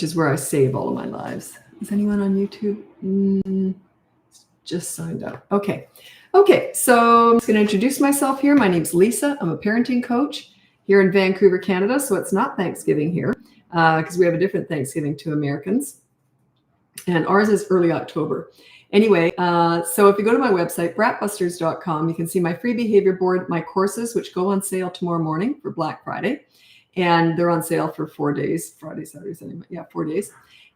is where I save all of my lives. Is anyone on YouTube? Just signed up. Okay. So I'm just going to introduce myself here. My name's Lisa. I'm a parenting coach here in Vancouver, Canada. So it's not Thanksgiving here because we have a different Thanksgiving to Americans. And ours is early October. Anyway, so if you go to my website, BratBusters.com, you can see my free behavior board, my courses, which go on sale tomorrow morning for Black Friday. And they're on sale for 4 days, Friday, Saturday, Sunday. Yeah, 4 days.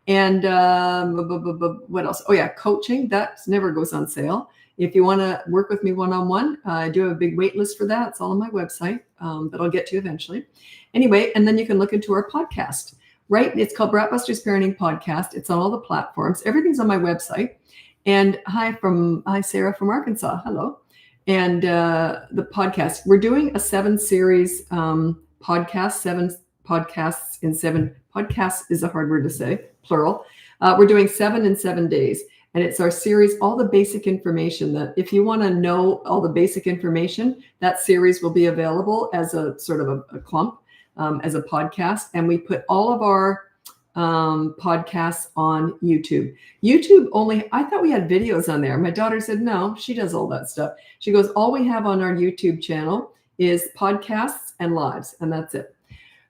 And what else? Oh, yeah, coaching. That never goes on sale. If you want to work with me one-on-one, I do have a big wait list for that. It's all on my website, but I'll get to eventually. Anyway, and then you can look into our podcast, right? It's called BratBusters Parenting Podcast. It's on all the platforms. Everything's on my website. And hi, Sarah from Arkansas. Hello. And the podcast, we're doing a 7-series podcast, 7 podcasts in 7. Podcasts is a hard word to say, plural. We're doing 7 in 7 days. And it's our series, all the basic information that if you want to know all the basic information, that series will be available as a sort of a clump, as a podcast. And we put all of our podcasts on YouTube. YouTube only, I thought we had videos on there. My daughter said, no, she does all that stuff. She goes, all we have on our YouTube channel is podcasts and lives, and that's it.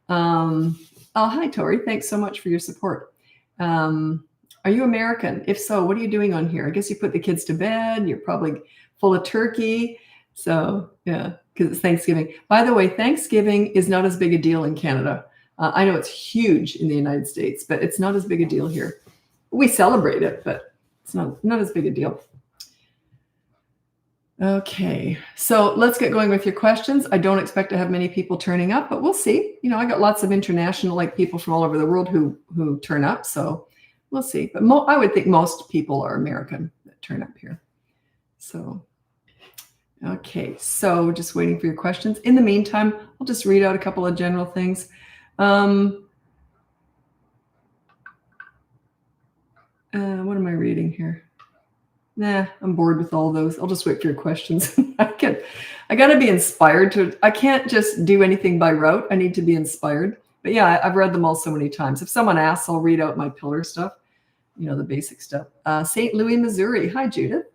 Oh, hi, Tori. Thanks so much for your support. Are you American? If so, what are you doing on here? I guess you put the kids to bed. You're probably full of turkey. So yeah, because it's Thanksgiving. By the way, Thanksgiving is not as big a deal in Canada. I know it's huge in the United States, but it's not as big a deal here. We celebrate it, but it's not as big a deal. Okay, so let's get going with your questions. I don't expect to have many people turning up, but we'll see. You know, I got lots of international people from all over the world who turn up, so we'll see. But I would think most people are American that turn up here. So, okay, so just waiting for your questions. In the meantime, I'll just read out a couple of general things. What am I reading here? Nah, I'm bored with all those. I'll just wait for your questions. I got to be inspired I can't just do anything by rote. I need to be inspired. But yeah, I've read them all so many times. If someone asks, I'll read out my pillar stuff, you know, the basic stuff. St. Louis, Missouri. Hi, Judith.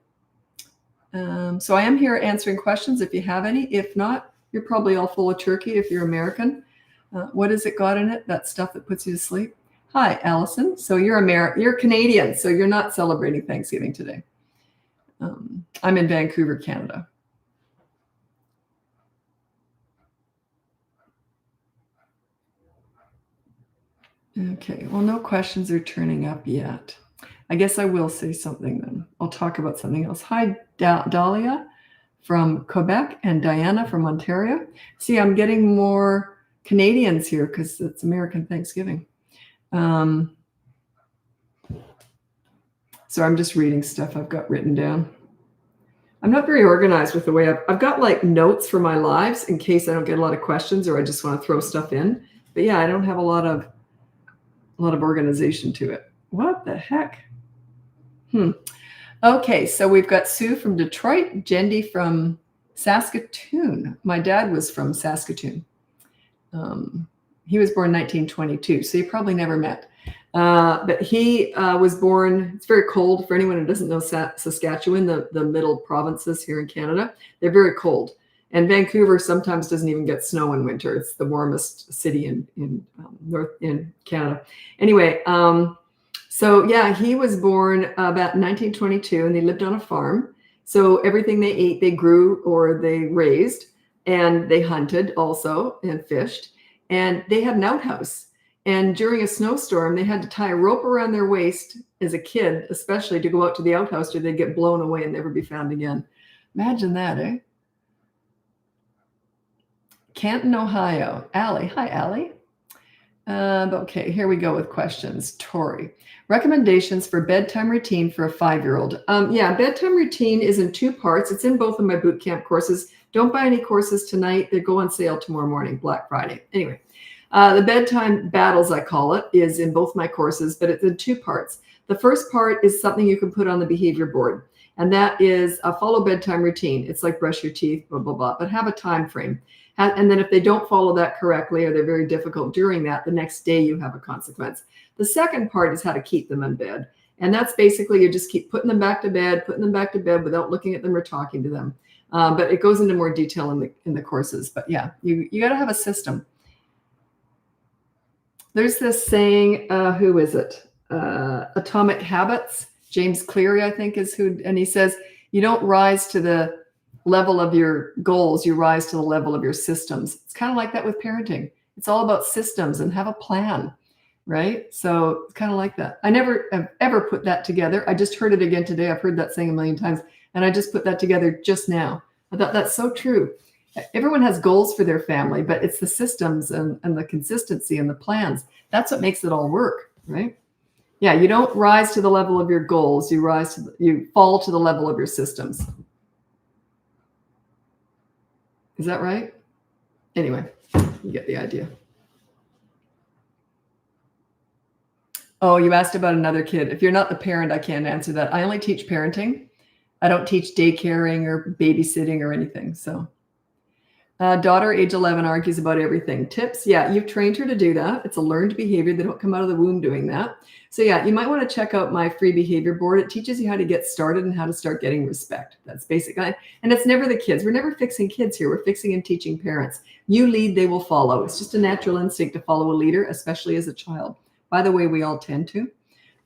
So I am here answering questions if you have any. If not, you're probably all full of turkey if you're American. What has it got in it? That stuff that puts you to sleep. Hi, Allison. So you're Canadian, so you're not celebrating Thanksgiving today. I'm in Vancouver, Canada. Okay, well, no questions are turning up yet. I guess I will say something then. I'll talk about something else. Hi, Dahlia from Quebec and Diana from Ontario. See, I'm getting more Canadians here because it's American Thanksgiving. So I'm just reading stuff I've got written down. I'm not very organized with the way I've got like notes for my lives in case I don't get a lot of questions or I just want to throw stuff in. But yeah, I don't have a lot of organization to it. What the heck? Okay, so we've got Sue from Detroit, Jendi from Saskatoon. My dad was from Saskatoon. He was born in 1922, so you probably never met. But he was born, it's very cold for anyone who doesn't know Saskatchewan, the middle provinces here in Canada. They're very cold. And Vancouver sometimes doesn't even get snow in winter. It's the warmest city in Canada. Anyway, so yeah, he was born about 1922 and they lived on a farm. So everything they ate, they grew or they raised, and they hunted also and fished. And they had an outhouse. And during a snowstorm, they had to tie a rope around their waist as a kid, especially to go out to the outhouse or they'd get blown away and never be found again. Imagine that, eh? Canton, Ohio. Allie. Hi, Allie. Okay, here we go with questions. Tori. Recommendations for bedtime routine for a 5-year-old. Yeah, bedtime routine is in 2 parts. It's in both of my boot camp courses. Don't buy any courses tonight. They go on sale tomorrow morning, Black Friday. Anyway, the bedtime battles, I call it, is in both my courses, but it's in 2 parts. The first part is something you can put on the behavior board, and that is a follow bedtime routine. It's like brush your teeth, blah, blah, blah, but have a time frame. And then if they don't follow that correctly or they're very difficult during that, the next day you have a consequence. The second part is how to keep them in bed. And that's basically you just keep putting them back to bed without looking at them or talking to them. But it goes into more detail in the courses. But yeah, you got to have a system. There's this saying, who is it? Atomic Habits. James Cleary, I think, is who, and he says, you don't rise to the level of your goals, you rise to the level of your systems. It's kind of like that with parenting. It's all about systems and have a plan, right? So it's kind of like that. I never have ever put that together. I just heard it again today. I've heard that saying a million times, and I just put that together just now. I thought that's so true. Everyone has goals for their family, but it's the systems and the consistency and the plans. That's what makes it all work, right? Yeah, you don't rise to the level of your goals. You fall to the level of your systems. Is that right? Anyway, you get the idea. Oh, you asked about another kid. If you're not the parent, I can't answer that. I only teach parenting. I don't teach daycaring or babysitting or anything. So daughter, age 11, argues about everything. Tips? Yeah, you've trained her to do that. It's a learned behavior. They don't come out of the womb doing that. So yeah, you might want to check out my free behavior board. It teaches you how to get started and how to start getting respect. That's basically, and it's never the kids. We're never fixing kids here. We're fixing and teaching parents. You lead, they will follow. It's just a natural instinct to follow a leader, especially as a child. By the way, we all tend to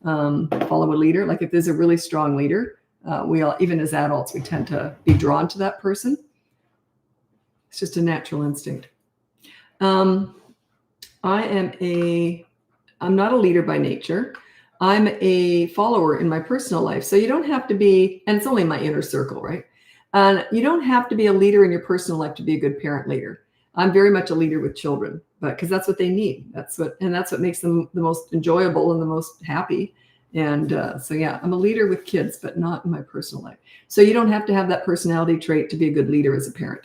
follow a leader. Like if there's a really strong leader, we all, even as adults, we tend to be drawn to that person. It's just a natural instinct. I'm not a leader by nature. I'm a follower in my personal life. So you don't have to be, and it's only my inner circle, right? You don't have to be a leader in your personal life to be a good parent leader. I'm very much a leader with children, but because that's what they need. That's what makes them the most enjoyable and the most happy. And so yeah, I'm a leader with kids, but not in my personal life. So you don't have to have that personality trait to be a good leader as a parent.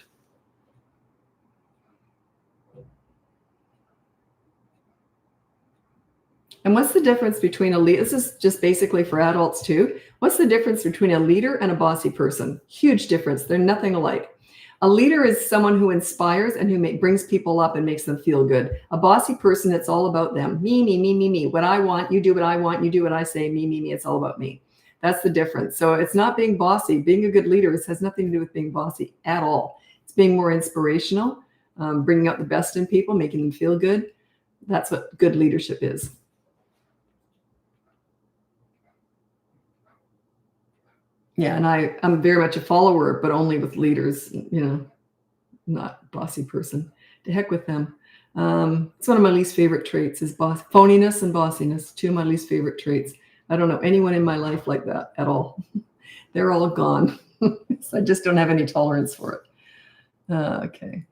And what's the difference between a leader? This is just basically for adults too. What's the difference between a leader and a bossy person? Huge difference. They're nothing alike. A leader is someone who inspires and who brings people up and makes them feel good. A bossy person, it's all about them. Me, me, me, me, me. What I want, you do what I want, you do what I say, me, me, me. It's all about me. That's the difference. So it's not being bossy. Being a good leader has nothing to do with being bossy at all. It's being more inspirational, bringing out the best in people, making them feel good. That's what good leadership is. Yeah, and I'm very much a follower, but only with leaders, not bossy person. To heck with them. It's one of my least favorite traits is phoniness and bossiness, two of my least favorite traits. I don't know anyone in my life like that at all. They're all gone. So I just don't have any tolerance for it. Okay.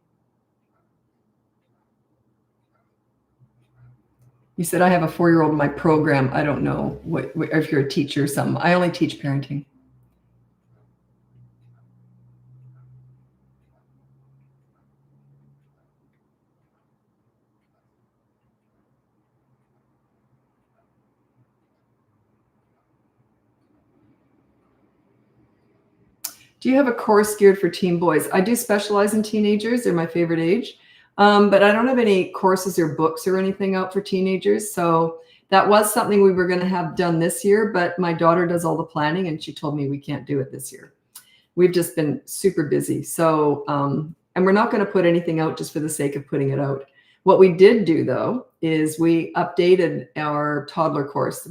You said I have a 4-year-old in my program. I don't know if you're a teacher or something. I only teach parenting. Do you have a course geared for teen boys? I do specialize in teenagers. They're my favorite age. But I don't have any courses or books or anything out for teenagers. So that was something we were going to have done this year, but my daughter does all the planning and she told me we can't do it this year. We've just been super busy. So, and we're not going to put anything out just for the sake of putting it out. What we did do though, is we updated our toddler course.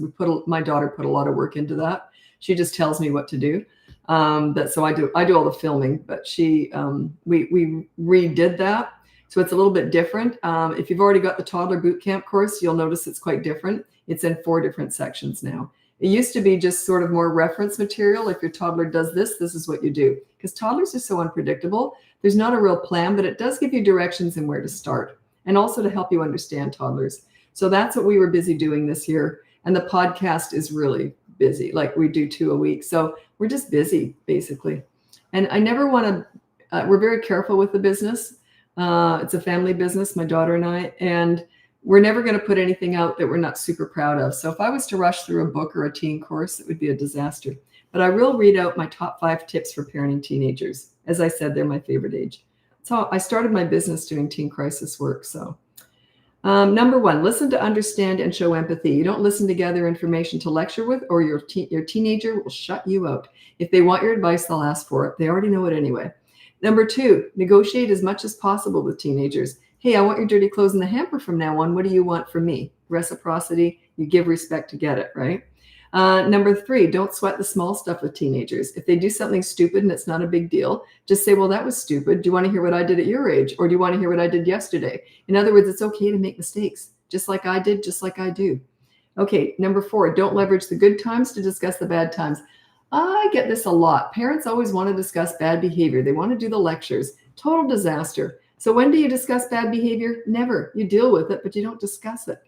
My daughter put a lot of work into that. She just tells me what to do. So I do all the filming, but we redid that. So it's a little bit different. If you've already got the toddler boot camp course, you'll notice it's quite different. It's in 4 different sections now. It used to be just sort of more reference material. If your toddler does this, this is what you do. Because toddlers are so unpredictable. There's not a real plan, but it does give you directions and where to start. And also to help you understand toddlers. So that's what we were busy doing this year. And the podcast is really busy. Like we do 2 a week. So we're just busy basically. And I never want to, we're very careful with the business. It's a family business, my daughter and I, and we're never going to put anything out that we're not super proud of. So if I was to rush through a book or a teen course, it would be a disaster. But I will read out my top 5 tips for parenting teenagers. As I said, they're my favorite age. So I started my business doing teen crisis work. So Number one, listen to understand and show empathy. You don't listen to gather information to lecture with, or your teenager will shut you out. If they want your advice, they'll ask for it. They already know it anyway. Number two, negotiate as much as possible with teenagers. Hey, I want your dirty clothes in the hamper from now on. What do you want from me? Reciprocity. You give respect to get it, right? Number three, don't sweat the small stuff with teenagers. If they do something stupid and it's not a big deal, just say, well, that was stupid. Do you want to hear what I did at your age? Or do you want to hear what I did yesterday? In other words, it's okay to make mistakes, just like I did, just like I do. Okay, number four, don't leverage the good times to discuss the bad times. I get this a lot. Parents always want to discuss bad behavior. They want to do the lectures. Total disaster. So when do you discuss bad behavior? Never. You deal with it, but you don't discuss it.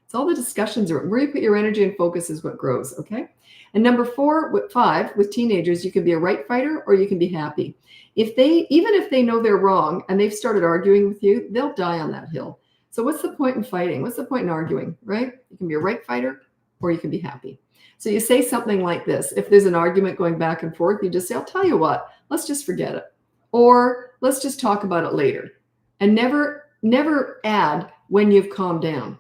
So all the discussions are where you put your energy and focus is what grows, okay? And number five, with teenagers, you can be a right fighter or you can be happy. Even if they know they're wrong and they've started arguing with you, they'll die on that hill. So what's the point in fighting? What's the point in arguing, right? You can be a right fighter or you can be happy. So you say something like this. If there's an argument going back and forth, you just say, I'll tell you what, let's just forget it. Or let's just talk about it later. And never add when you've calmed down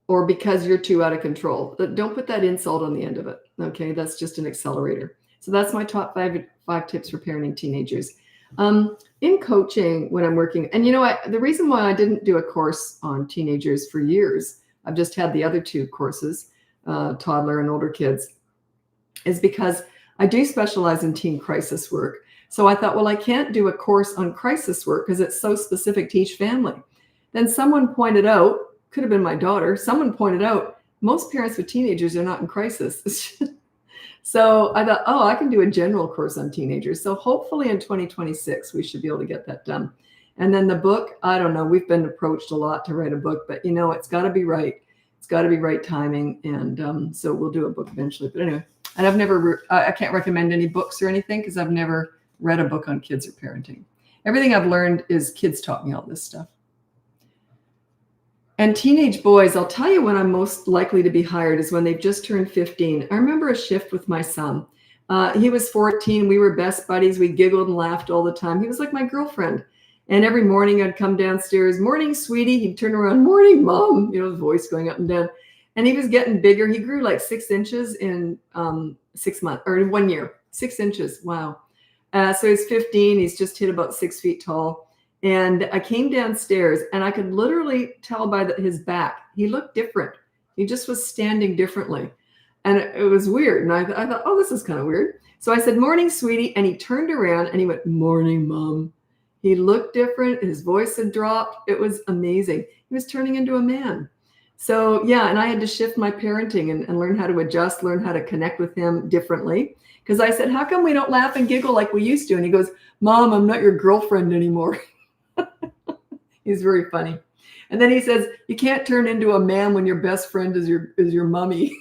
or because you're too out of control. Don't put that insult on the end of it. Okay, that's just an accelerator. So that's my top five tips for parenting teenagers. In coaching, when I'm working, and the reason why I didn't do a course on teenagers for years, I've just had the other two courses, toddler and older kids, is because I do specialize in teen crisis work. So I thought, well, I can't do a course on crisis work because it's so specific to each family. Then someone pointed out, could have been my daughter, someone pointed out, most parents with teenagers are not in crisis. So I thought, I can do a general course on teenagers. So hopefully in 2026, we should be able to get that done. And then the book, I don't know, we've been approached a lot to write a book, but it's got to be right. It's got to be right timing. And so we'll do a book eventually. But anyway, and I can't recommend any books or anything because I've never read a book on kids or parenting. Everything I've learned is kids taught me all this stuff. And teenage boys, I'll tell you when I'm most likely to be hired is when they've just turned 15. I remember a shift with my son. He was 14. We were best buddies. We giggled and laughed all the time. He was like my girlfriend. And every morning I'd come downstairs, morning, sweetie. He'd turn around, morning, mom. His voice going up and down. And he was getting bigger. He grew like 6 inches in 6 months or in 1 year. 6 inches. Wow. So he's 15. He's just hit about 6 feet tall. And I came downstairs and I could literally tell by his back, he looked different. He just was standing differently. And it was weird. And I thought, this is kind of weird. So I said, morning, sweetie. And he turned around and he went, morning, mom. He looked different. His voice had dropped. It was amazing. He was turning into a man. So yeah, and I had to shift my parenting and learn how to adjust, learn how to connect with him differently. Because I said, how come we don't laugh and giggle like we used to? And he goes, Mom, I'm not your girlfriend anymore. He's very funny. And then he says, you can't turn into a man when your best friend is your mummy.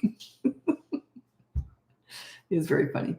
He's very funny.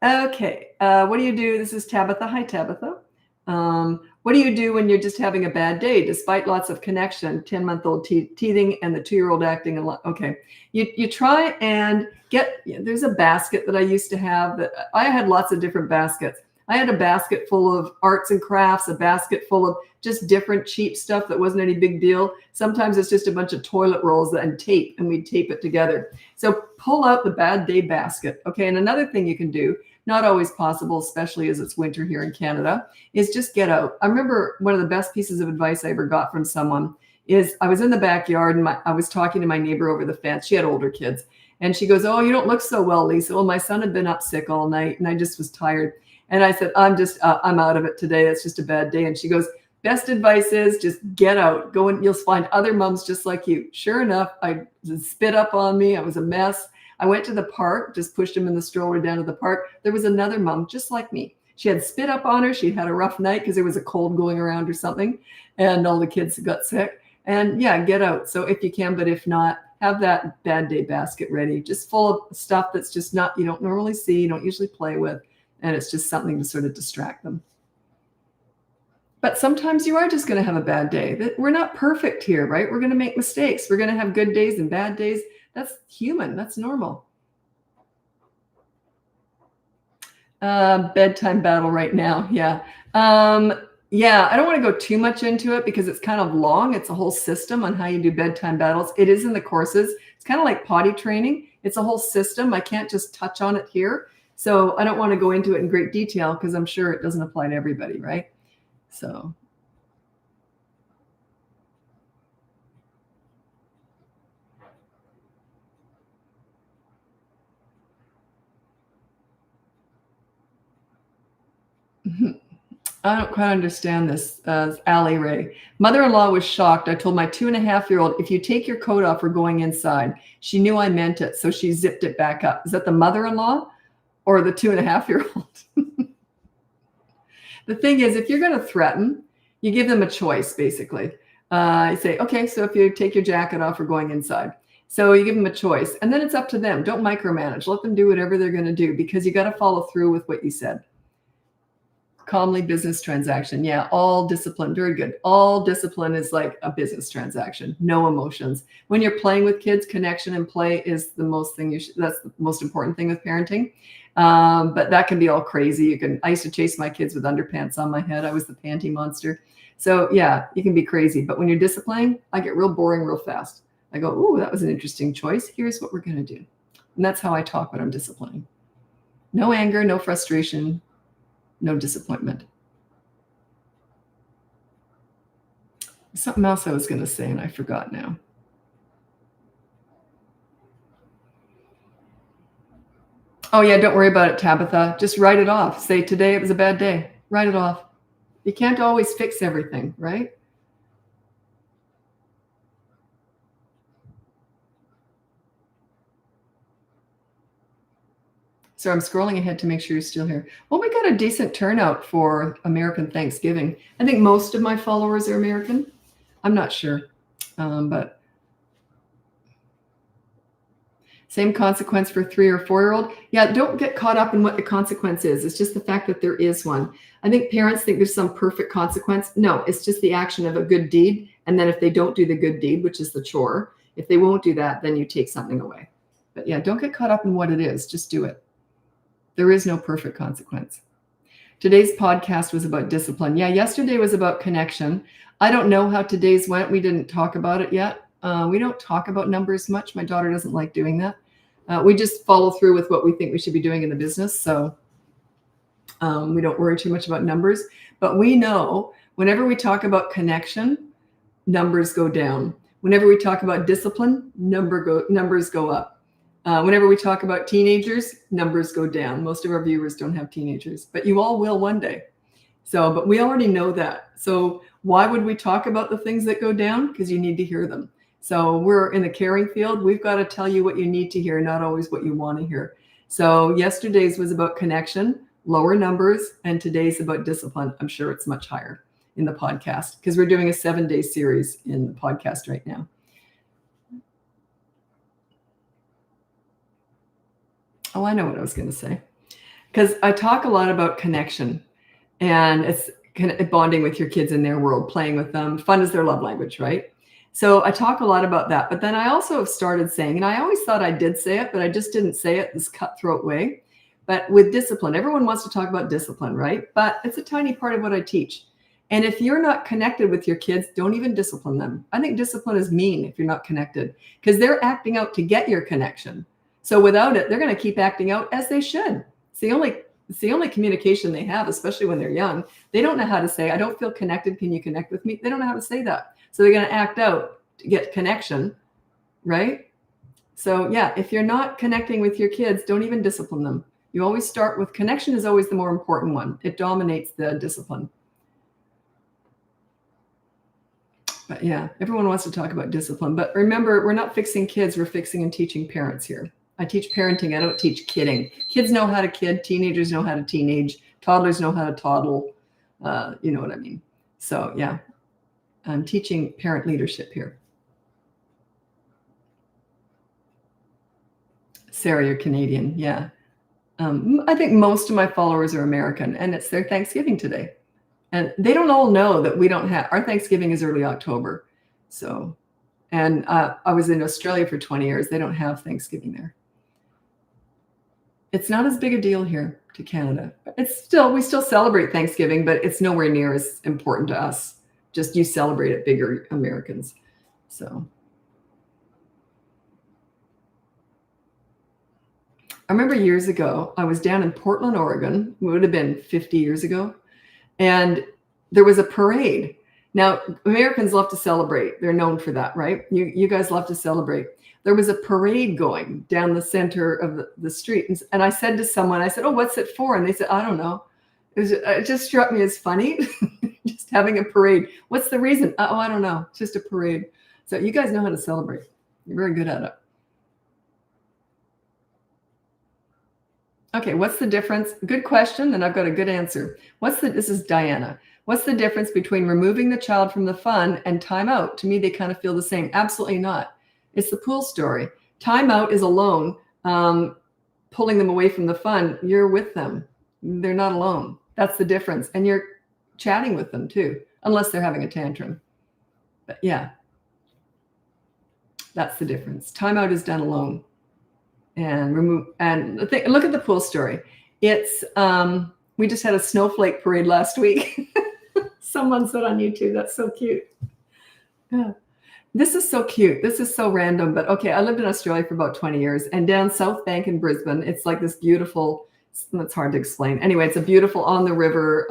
Okay. What do you do? This is Tabitha. Hi, Tabitha. What do you do when you're just having a bad day, despite lots of connection, 10-month-old teething and the 2-year-old acting a lot? Okay. You try and there's a basket that I used to have that I had lots of different baskets. I had a basket full of arts and crafts, a basket full of just different cheap stuff that wasn't any big deal. Sometimes it's just a bunch of toilet rolls and tape, and we'd tape it together. So pull out the bad day basket. Okay. And another thing you can do, not always possible, especially as it's winter here in Canada, is just get out. I remember one of the best pieces of advice I ever got from someone is I was in the backyard and I was talking to my neighbor over the fence. She had older kids. And she goes, you don't look so well, Lisa. Well, my son had been up sick all night and I just was tired. And I said, I'm out of it today. It's just a bad day. And she goes, best advice is just get out. Go and you'll find other moms just like you. Sure enough, I spit up on me. I was a mess. I went to the park, just pushed him in the stroller down to the park. There was another mom just like me. She had spit up on her. She had a rough night because there was a cold going around or something. And all the kids got sick. And yeah, get out. So if you can, but if not, have that bad day basket ready, just full of stuff that's just you don't normally see, you don't usually play with. And it's just something to sort of distract them. But sometimes you are just going to have a bad day. We're not perfect here, right? We're going to make mistakes. We're going to have good days and bad days. That's human. That's normal. Bedtime battle right now. Yeah. Yeah, I don't want to go too much into it because it's kind of long. It's a whole system on how you do bedtime battles. It is in the courses. It's kind of like potty training. It's a whole system. I can't just touch on it here. So I don't want to go into it in great detail because I'm sure it doesn't apply to everybody, right? So. I don't quite understand this. Allie Ray. Mother-in-law was shocked. I told my 2.5-year-old, if you take your coat off, we're going inside. She knew I meant it, so she zipped it back up. Is that the mother-in-law or the 2.5-year-old? The thing is, if you're going to threaten, you give them a choice, basically. You say, okay, so if you take your jacket off, we're going inside. So you give them a choice, and then it's up to them. Don't micromanage. Let them do whatever they're going to do because you got to follow through with what you said. Calmly business transaction. Yeah, all discipline. Very good. All discipline is like a business transaction. No emotions. When you're playing with kids, connection and play is the most thing that's the most important thing with parenting. But that can be all crazy. I used to chase my kids with underpants on my head. I was the panty monster. So yeah, you can be crazy. But when you're disciplining, I get real boring real fast. I go, ooh, that was an interesting choice. Here's what we're going to do. And that's how I talk when I'm disciplining. No anger, no frustration, no disappointment. Something else I was going to say, and I forgot now. Oh, yeah, don't worry about it, Tabitha. Just write it off. Say, today it was a bad day. Write it off. You can't always fix everything, right? So I'm scrolling ahead to make sure you're still here. Well, we got a decent turnout for American Thanksgiving. I think most of my followers are American. I'm not sure, but same consequence for 3 or 4-year-old. Yeah, don't get caught up in what the consequence is. It's just the fact that there is one. I think parents think there's some perfect consequence. No, it's just the action of a good deed. And then if they don't do the good deed, which is the chore, if they won't do that, then you take something away. But yeah, don't get caught up in what it is. Just do it. There is no perfect consequence. Today's podcast was about discipline. Yeah, yesterday was about connection. I don't know how today's went. We didn't talk about it yet. We don't talk about numbers much. My daughter doesn't like doing that. We just follow through with what we think we should be doing in the business. So we don't worry too much about numbers. But we know whenever we talk about connection, numbers go down. Whenever we talk about discipline, numbers go up. Whenever we talk about teenagers, numbers go down. Most of our viewers don't have teenagers, but you all will one day. So, but we already know that. So why would we talk about the things that go down? Because you need to hear them. So we're in the caring field. We've got to tell you what you need to hear, not always what you want to hear. So yesterday's was about connection, lower numbers, and today's about discipline. I'm sure it's much higher in the podcast because we're doing a 7-day series in the podcast right now. Oh, I know what I was going to say. Because I talk a lot about connection and it's kind of bonding with your kids in their world, playing with them. Fun is their love language, right? So I talk a lot about that. But then I also have started saying, and I always thought I did say it, but I just didn't say it this cutthroat way. But with discipline, everyone wants to talk about discipline, right? But it's a tiny part of what I teach. And if you're not connected with your kids, don't even discipline them. I think discipline is mean if you're not connected because they're acting out to get your connection. So without it, they're going to keep acting out as they should. It's the only communication they have, especially when they're young. They don't know how to say, I don't feel connected. Can you connect with me? They don't know how to say that. So they're going to act out to get connection, right? So yeah, if you're not connecting with your kids, don't even discipline them. You always start with connection is always the more important one. It dominates the discipline. But yeah, everyone wants to talk about discipline. But remember, we're not fixing kids. We're fixing and teaching parents here. I teach parenting. I don't teach kidding. Kids know how to kid. Teenagers know how to teenage. Toddlers know how to toddle. You know what I mean? So yeah, I'm teaching parent leadership here. Sarah, you're Canadian. Yeah. I think most of my followers are American and it's their Thanksgiving today. And they don't all know that we don't have, our Thanksgiving is early October. So, and I was in Australia for 20 years. They don't have Thanksgiving there. It's not as big a deal here. to Canada. We still celebrate Thanksgiving, but it's nowhere near as important to us. Just you celebrate it bigger, Americans. So I remember years ago, I was down in Portland, Oregon. It would have been 50 years ago. And there was a parade. Now, Americans love to celebrate. They're known for that, right? You guys love to celebrate. There was a parade going down the center of the street. And I said to someone, I said, oh, what's it for? And they said, I don't know. It just struck me as funny, just having a parade. What's the reason? Oh, I don't know. It's just a parade. So you guys know how to celebrate. You're very good at it. Okay, what's the difference? Good question, and I've got a good answer. This is Diana. What's the difference between removing the child from the fun and timeout? To me, they kind of feel the same. Absolutely not. It's the pool story. Timeout is alone, pulling them away from the fun. You're with them. They're not alone. That's the difference. And you're chatting with them too, unless they're having a tantrum. But yeah, that's the difference. Timeout is done alone. And look at the pool story. It's we just had a snowflake parade last week. Someone said on YouTube, that's so cute. Yeah. This is so cute. This is so random, but okay. I lived in Australia for about 20 years, and down South Bank in Brisbane, it's like this beautiful, it's hard to explain. Anyway, it's a beautiful on the river,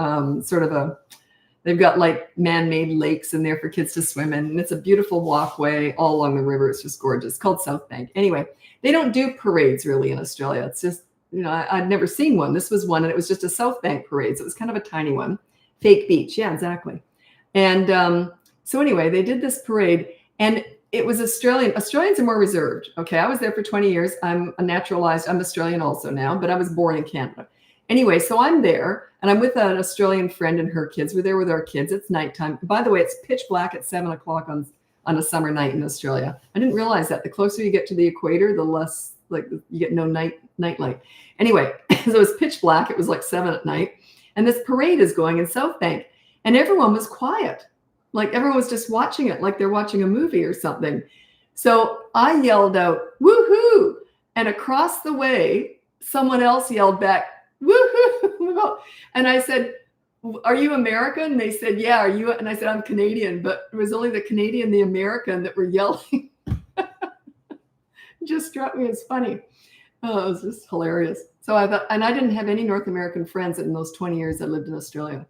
they've got like man-made lakes in there for kids to swim in. And it's a beautiful walkway all along the river. It's just gorgeous. It's called South Bank. Anyway, they don't do parades really in Australia. It's just, I'd never seen one. This was one, and it was just a South Bank parade. So it was kind of a tiny one. Fake beach. Yeah, exactly. And so anyway, they did this parade, and it was Australian. Australians are more reserved. Okay, I was there for 20 years. I'm Australian also now, but I was born in Canada. Anyway, so I'm there, and I'm with an Australian friend and her kids. We're there with our kids. It's nighttime. By the way, it's pitch black at 7 o'clock on a summer night in Australia. I didn't realize that. The closer you get to the equator, the less, like, you get no night light. Anyway, so it was pitch black. It was like 7 at night. And this parade is going in South Bank, and everyone was quiet. Like everyone was just watching it like they're watching a movie or something. So I yelled out, woohoo! And across the way, someone else yelled back, woohoo! And I said, are you American? And they said, yeah, are you? And I said, I'm Canadian, but it was only the Canadian, the American that were yelling. It just struck me as funny. Oh, it was just hilarious. So I thought, and I didn't have any North American friends in those 20 years I lived in Australia.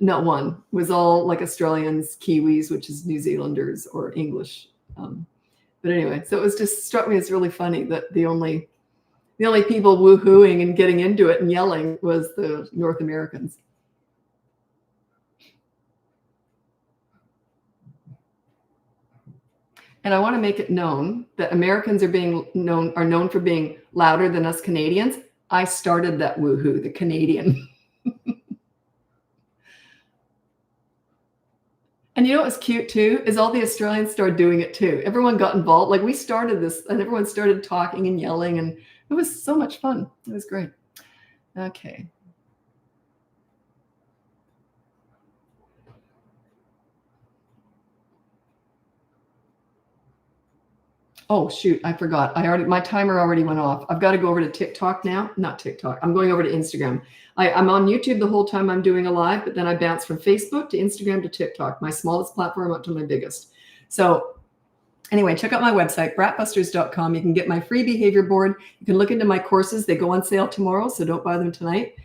Not one. It was all like Australians, Kiwis, which is New Zealanders, or English. But anyway, so it was just struck me as really funny that the only people woohooing and getting into it and yelling was the North Americans. And I want to make it known that Americans are known for being louder than us Canadians. I started that woohoo, the Canadian. And you know what was cute too, is all the Australians started doing it too. Everyone got involved. Like we started this, and everyone started talking and yelling, and it was so much fun. It was great. Okay. Oh shoot, I forgot. My timer already went off. I've got to go over to TikTok now. Not TikTok. I'm going over to Instagram. I'm on YouTube the whole time I'm doing a live, but then I bounce from Facebook to Instagram to TikTok, my smallest platform up to my biggest. So anyway, check out my website, BratBusters.com. You can get my free behavior board. You can look into my courses. They go on sale tomorrow, so don't buy them tonight.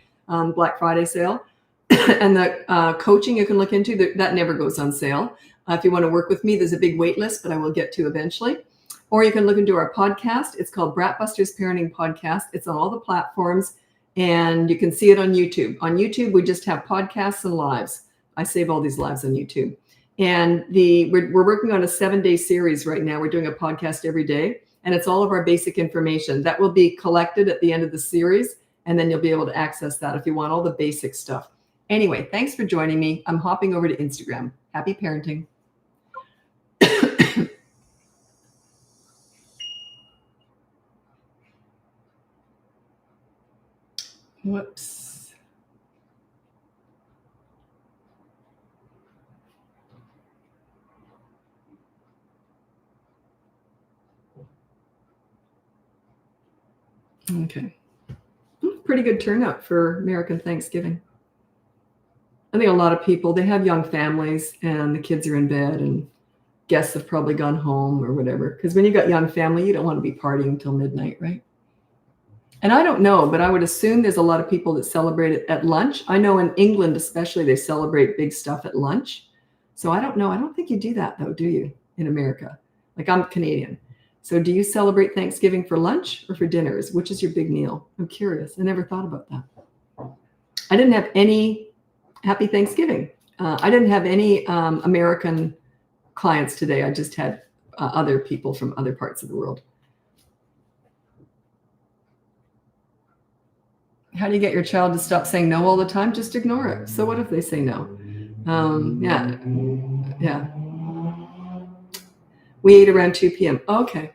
Black Friday sale. And the coaching you can look into, that never goes on sale. If you want to work with me, there's a big wait list, but I will get to eventually. Or you can look into our podcast. It's called BratBusters Parenting Podcast. It's on all the platforms, and you can see it on YouTube. On YouTube, we just have podcasts and lives. I save all these lives on YouTube. And we're working on a 7-day series right now. We're doing a podcast every day, and it's all of our basic information. That will be collected at the end of the series, and then you'll be able to access that if you want all the basic stuff. Anyway, thanks for joining me. I'm hopping over to Instagram. Happy parenting. Whoops. Okay. pretty good turnout for American Thanksgiving. I think a lot of people, they have young families and the kids are in bed and guests have probably gone home or whatever. Because when you got young family, you don't want to be partying until midnight, right? And I don't know, but I would assume there's a lot of people that celebrate it at lunch. I know in England especially, they celebrate big stuff at lunch. So I don't know. I don't think you do that though, do you, in America? Like I'm Canadian. So do you celebrate Thanksgiving for lunch or for dinners? Which is your big meal? I'm curious. I never thought about that. I didn't have any happy Thanksgiving. I didn't have any American clients today. I just had other people from other parts of the world. How do you get your child to stop saying no all the time? Just ignore it. So what if they say no? Yeah. We ate around 2 p.m. Okay.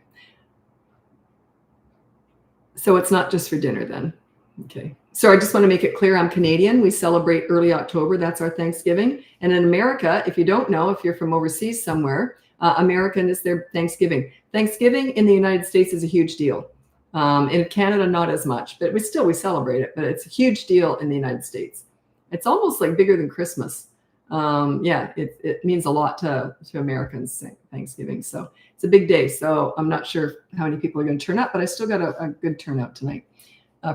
So it's not just for dinner then. Okay. So I just want to make it clear I'm Canadian. We celebrate early October. That's our Thanksgiving. And in America, if you don't know, if you're from overseas somewhere, American is their Thanksgiving. Thanksgiving in the United States is a huge deal. In Canada, not as much, but we celebrate it, but it's a huge deal in the United States. It's almost like bigger than Christmas. It means a lot to Americans, Thanksgiving. So it's a big day. So I'm not sure how many people are going to turn up, but I still got a good turnout tonight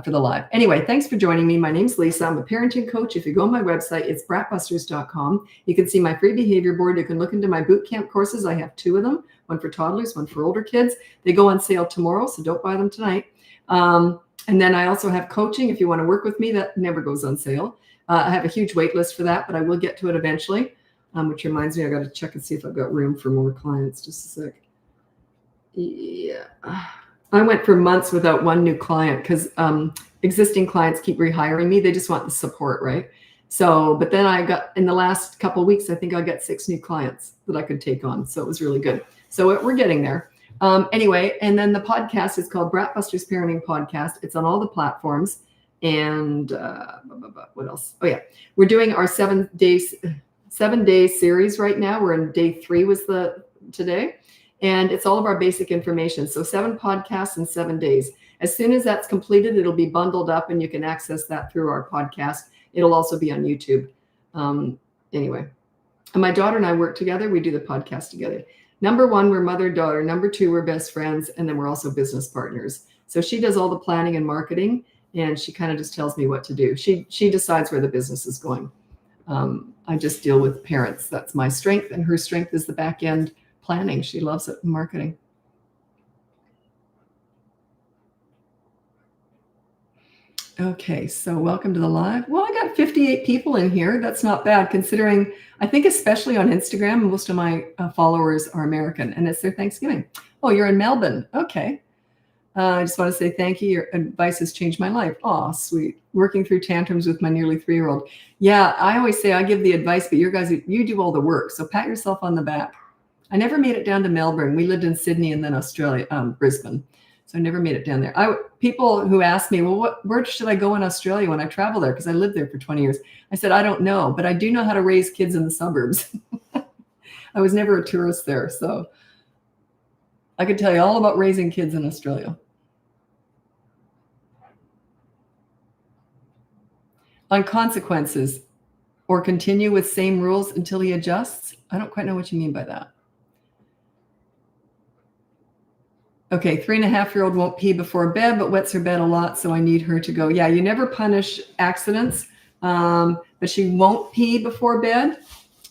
for the live. Anyway, thanks for joining me. My name's Lisa. I'm a parenting coach. If you go on my website, it's BratBusters.com. You can see my free behavior board. You can look into my boot camp courses. I have 2 of them, one for toddlers, one for older kids. They go on sale tomorrow, so don't buy them tonight. And then I also have coaching. If you want to work with me, that never goes on sale. I have a huge wait list for that, but I will get to it eventually, which reminds me, I got to check and see if I've got room for more clients. Just a sec. Yeah. I went for months without one new client because existing clients keep rehiring me. They just want the support, right? So, but then I got, in the last couple of weeks, I think I got 6 new clients that I could take on. So it was really good. So we're getting there. Anyway, and then the podcast is called BratBusters Parenting Podcast. It's on all the platforms. And what else? Oh yeah, we're doing our 7-day series right now. We're in day 3 was today, and it's all of our basic information. So 7 podcasts in 7 days. As soon as that's completed, it'll be bundled up, and you can access that through our podcast. It'll also be on YouTube. Anyway, and my daughter and I work together. We do the podcast together. Number 1, we're mother-daughter. Number 2, we're best friends, and then we're also business partners. So she does all the planning and marketing. And she kind of just tells me what to do. She decides where the business is going. I just deal with parents. That's my strength. And her strength is the back end planning. She loves it in marketing. Okay, so welcome to the live. Well, I got 58 people in here. That's not bad considering, I think especially on Instagram, most of my followers are American and it's their Thanksgiving. Oh, you're in Melbourne. Okay. I just want to say thank you. Your advice has changed my life. Oh, sweet. Working through tantrums with my nearly 3-year-old. Yeah, I always say I give the advice, but you do all the work. So pat yourself on the back. I never made it down to Melbourne. We lived in Sydney and then Australia, Brisbane. So I never made it down there. People who ask me, well, where should I go in Australia when I travel there? Because I lived there for 20 years. I said, I don't know, but I do know how to raise kids in the suburbs. I was never a tourist there. So I could tell you all about raising kids in Australia. On consequences, or continue with same rules until he adjusts? I don't quite know what you mean by that. Okay, 3.5-year-old won't pee before bed, but wets her bed a lot, so I need her to go. Yeah, you never punish accidents, but she won't pee before bed.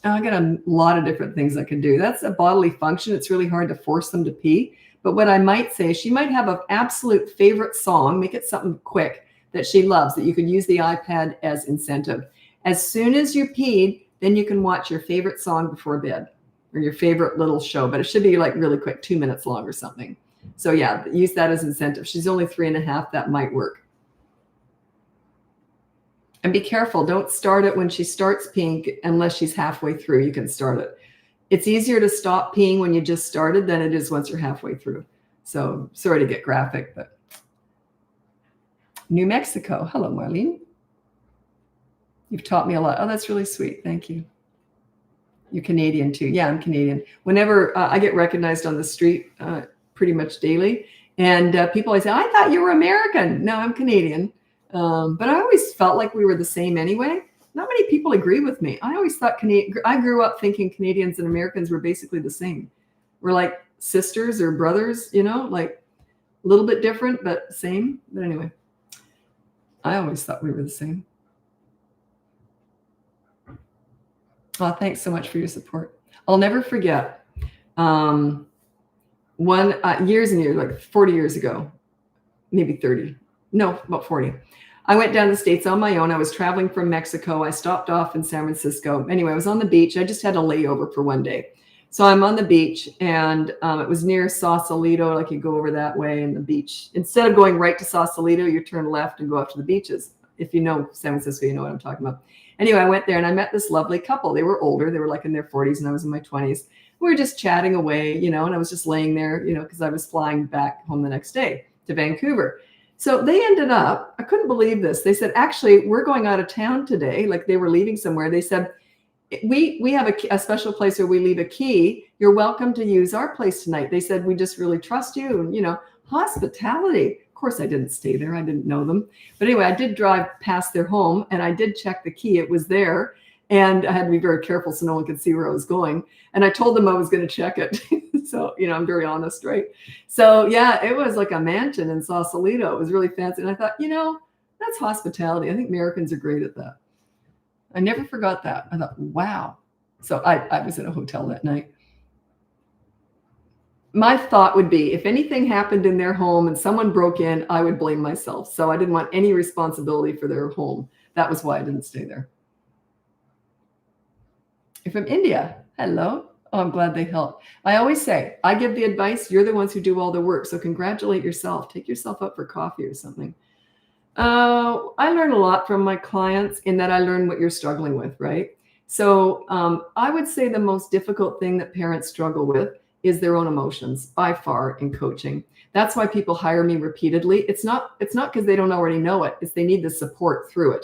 I got a lot of different things I can do. That's a bodily function. It's really hard to force them to pee. But what I might say, she might have an absolute favorite song, make it something quick, that she loves, that you could use the iPad as incentive. As soon as you peed, then you can watch your favorite song before bed or your favorite little show, but it should be like really quick, 2 minutes long or something. So yeah, use that as incentive. She's only 3.5, that might work. And be careful, don't start it when she starts peeing unless she's halfway through. You can start it. It's easier to stop peeing when you just started than it is once you're halfway through. So sorry to get graphic, but New Mexico. Hello, Marlene. You've taught me a lot. Oh, that's really sweet. Thank you. You're Canadian too. Yeah, I'm Canadian. Whenever I get recognized on the street pretty much daily, and people always say, I thought you were American. No, I'm Canadian. But I always felt like we were the same anyway. Not many people agree with me. I always thought I grew up thinking Canadians and Americans were basically the same. We're like sisters or brothers, like a little bit different, but same. But anyway, I always thought we were the same. Oh, thanks so much for your support. I'll never forget years and years, like 40 years ago, maybe 30, no, about 40. I went down the States on my own. I was traveling from Mexico. I stopped off in San Francisco. Anyway, I was on the beach. I just had a layover for one day. So I'm on the beach, and it was near Sausalito. Like you go over that way, and the beach, instead of going right to Sausalito, you turn left and go up to the beaches. If you know San Francisco, you know what I'm talking about. Anyway, I went there and I met this lovely couple. They were older. They were like in their 40s and I was in my 20s. We were just chatting away, and I was just laying there, because I was flying back home the next day to Vancouver. So they ended up, I couldn't believe this. They said, actually, we're going out of town today. Like they were leaving somewhere. They said, we have a special place where we leave a key. You're welcome to use our place tonight. They said, we just really trust you. And, hospitality. Of course, I didn't stay there. I didn't know them. But anyway, I did drive past their home and I did check the key. It was there. And I had to be very careful so no one could see where I was going. And I told them I was going to check it. So, I'm very honest, right? So, yeah, it was like a mansion in Sausalito. It was really fancy. And I thought, that's hospitality. I think Americans are great at that. I never forgot that. I thought, wow. So I was in a hotel that night. My thought would be, if anything happened in their home and someone broke in, I would blame myself. So I didn't want any responsibility for their home. That was why I didn't stay there. You're from India. Hello. Oh, I'm glad they helped. I always say, I give the advice. You're the ones who do all the work. So congratulate yourself. Take yourself out for coffee or something. I learn a lot from my clients in that I learn what you're struggling with, right? So I would say the most difficult thing that parents struggle with is their own emotions by far in coaching. That's why people hire me repeatedly. It's not because they don't already know it. It's they need the support through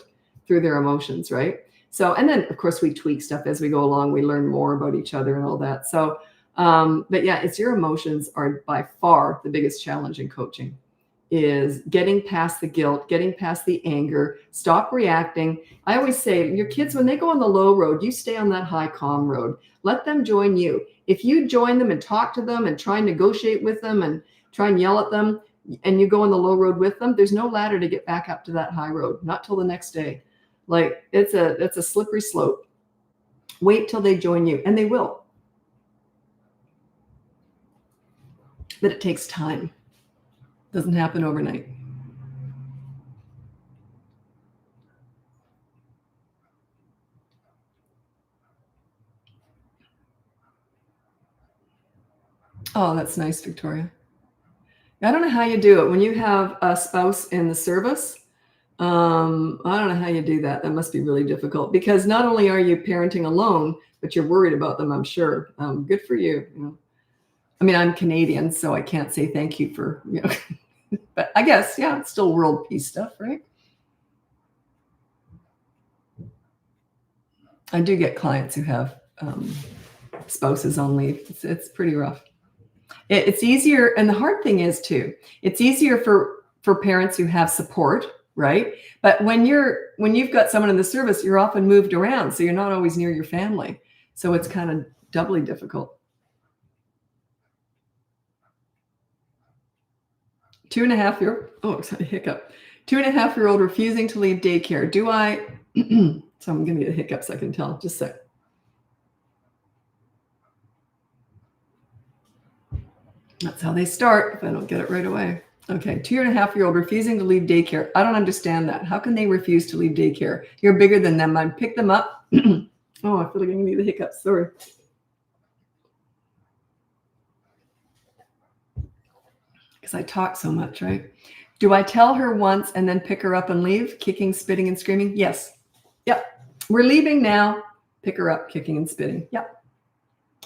their emotions, right? So, and then of course we tweak stuff as we go along. We learn more about each other and all that. So, but yeah, it's your emotions are by far the biggest challenge in coaching, is getting past the guilt, getting past the anger, stop reacting. I always say, your kids, when they go on the low road, you stay on that high calm road. Let them join you. If you join them and talk to them and try and negotiate with them and try and yell at them, and you go on the low road with them, there's no ladder to get back up to that high road, not till the next day. Like it's a slippery slope. Wait till they join you, and they will. But it takes time. Doesn't happen overnight. Oh, that's nice, Victoria. I don't know how you do it when you have a spouse in the service. I don't know how you do that. That must be really difficult, because not only are you parenting alone, but you're worried about them, I'm sure. Good for you. I mean, I'm Canadian, so I can't say thank you for, but I guess, yeah, it's still world peace stuff, right? I do get clients who have spouses on leave. It's pretty rough. It's easier. And the hard thing is too, it's easier for parents who have support, right? But when you've got someone in the service, you're often moved around. So you're not always near your family. So it's kind of doubly difficult. 2.5-year-old, oh, sorry, hiccup. 2.5-year-old refusing to leave daycare. Do I, so I'm going to get hiccups, I can tell. Just a sec. That's how they start if I don't get it right away. Okay, 2.5-year-old refusing to leave daycare. I don't understand that. How can they refuse to leave daycare? You're bigger than them. I'd pick them up. Oh, I feel like I'm going to need the hiccups. Sorry. Because I talk so much, right? Do I tell her once and then pick her up and leave? Kicking, spitting, and screaming? Yes. Yep. We're leaving now. Pick her up, kicking and spitting. Yep.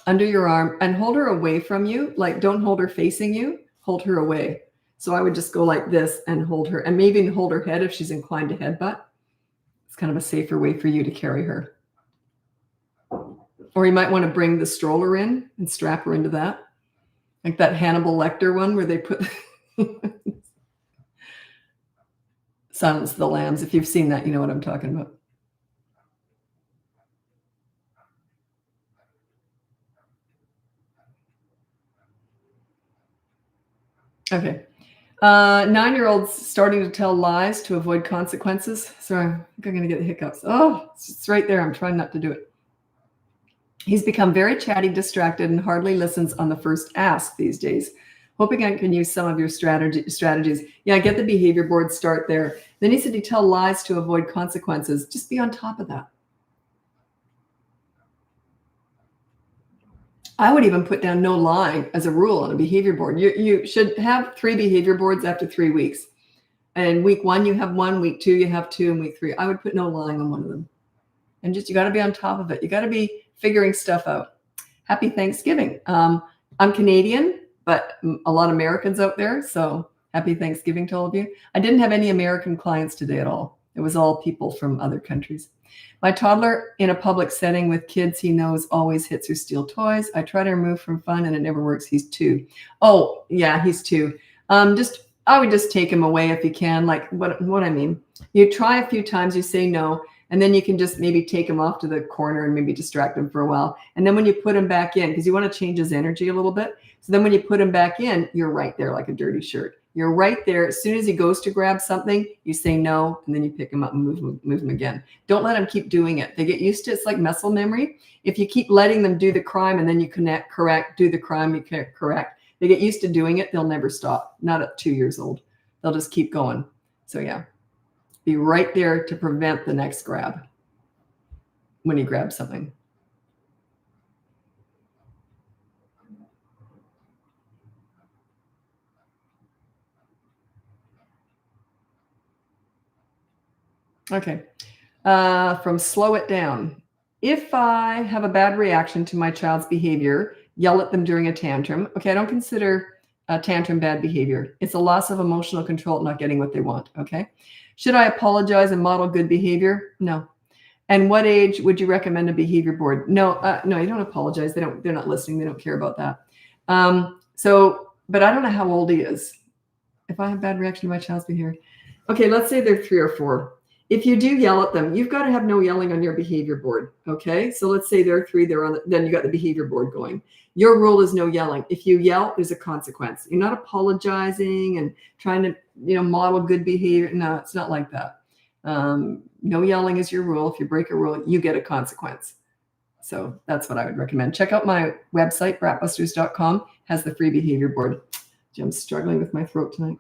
Under your arm and hold her away from you. Like, don't hold her facing you. Hold her away. So I would just go like this and hold her, and maybe hold her head if she's inclined to headbutt. It's kind of a safer way for you to carry her. Or you might want to bring the stroller in and strap her into that. Like that Hannibal Lecter one where they put... Silence of the Lambs. If you've seen that, you know what I'm talking about. Okay. 9-year-olds starting to tell lies to avoid consequences. Sorry, I think I'm going to get the hiccups. Oh, it's right there. I'm trying not to do it. He's become very chatty, distracted, and hardly listens on the first ask these days. Hoping I can use some of your strategies. Yeah, get the behavior board, start there. Then he said he tell lies to avoid consequences. Just be on top of that. I would even put down no lying as a rule on a behavior board. You should have 3 behavior boards after 3 weeks. And week 1, you have 1, week 2, you have 2, and week 3, I would put no lying on one of them. And just, you got to be on top of it. You got to be figuring stuff out. Happy Thanksgiving. I'm Canadian, but a lot of Americans out there. So happy Thanksgiving to all of you. I didn't have any American clients today at all. It was all people from other countries. My toddler in a public setting with kids he knows always hits or steal toys. I try to remove from fun and it never works. He's 2. Oh, yeah, he's 2. I would just take him away if you can. Like what I mean, you try a few times, you say no, and then you can just maybe take him off to the corner and maybe distract him for a while. And then when you put him back in, because you want to change his energy a little bit. So then when you put him back in, you're right there like a dirty shirt. You're right there. As soon as he goes to grab something, you say no, and then you pick him up and move him again. Don't let him keep doing it. They get used to it. It's like muscle memory. If you keep letting them do the crime and then you correct, do the crime, you correct, they get used to doing it. They'll never stop. Not at 2 years old. They'll just keep going. So yeah, be right there to prevent the next grab when he grabs something. Okay. From Slow It Down. If I have a bad reaction to my child's behavior, yell at them during a tantrum. Okay, I don't consider a tantrum bad behavior. It's a loss of emotional control, not getting what they want. Okay. Should I apologize and model good behavior? No. And what age would you recommend a behavior board? No, no, you don't apologize. They're not listening. They don't care about that. But I don't know how old he is. If I have bad reaction to my child's behavior. Okay, let's say they're 3 or 4. If you do yell at them, you've got to have no yelling on your behavior board. Okay, so let's say they're 3, then you got the behavior board going. Your rule is no yelling. If you yell, there's a consequence. You're not apologizing and trying to, model good behavior. No, it's not like that. No yelling is your rule. If you break a rule, you get a consequence. So that's what I would recommend. Check out my website, BratBusters.com, has the free behavior board. I'm struggling with my throat tonight.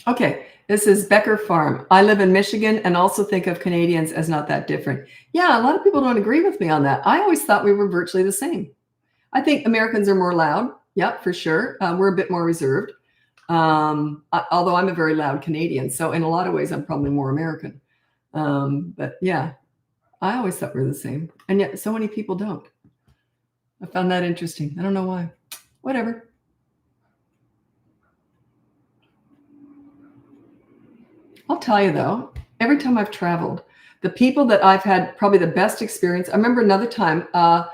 Okay, this is Becker Farm. I live in Michigan and also think of Canadians as not that different. Yeah, a lot of people don't agree with me on that. I always thought we were virtually the same. I think Americans are more loud. Yeah, for sure. We're a bit more reserved. Although I'm a very loud Canadian. So in a lot of ways, I'm probably more American. But yeah, I always thought we were the same. And yet so many people don't. I found that interesting. I don't know why. Whatever. I'll tell you though, every time I've traveled, the people that I've had probably the best experience. I remember another time, a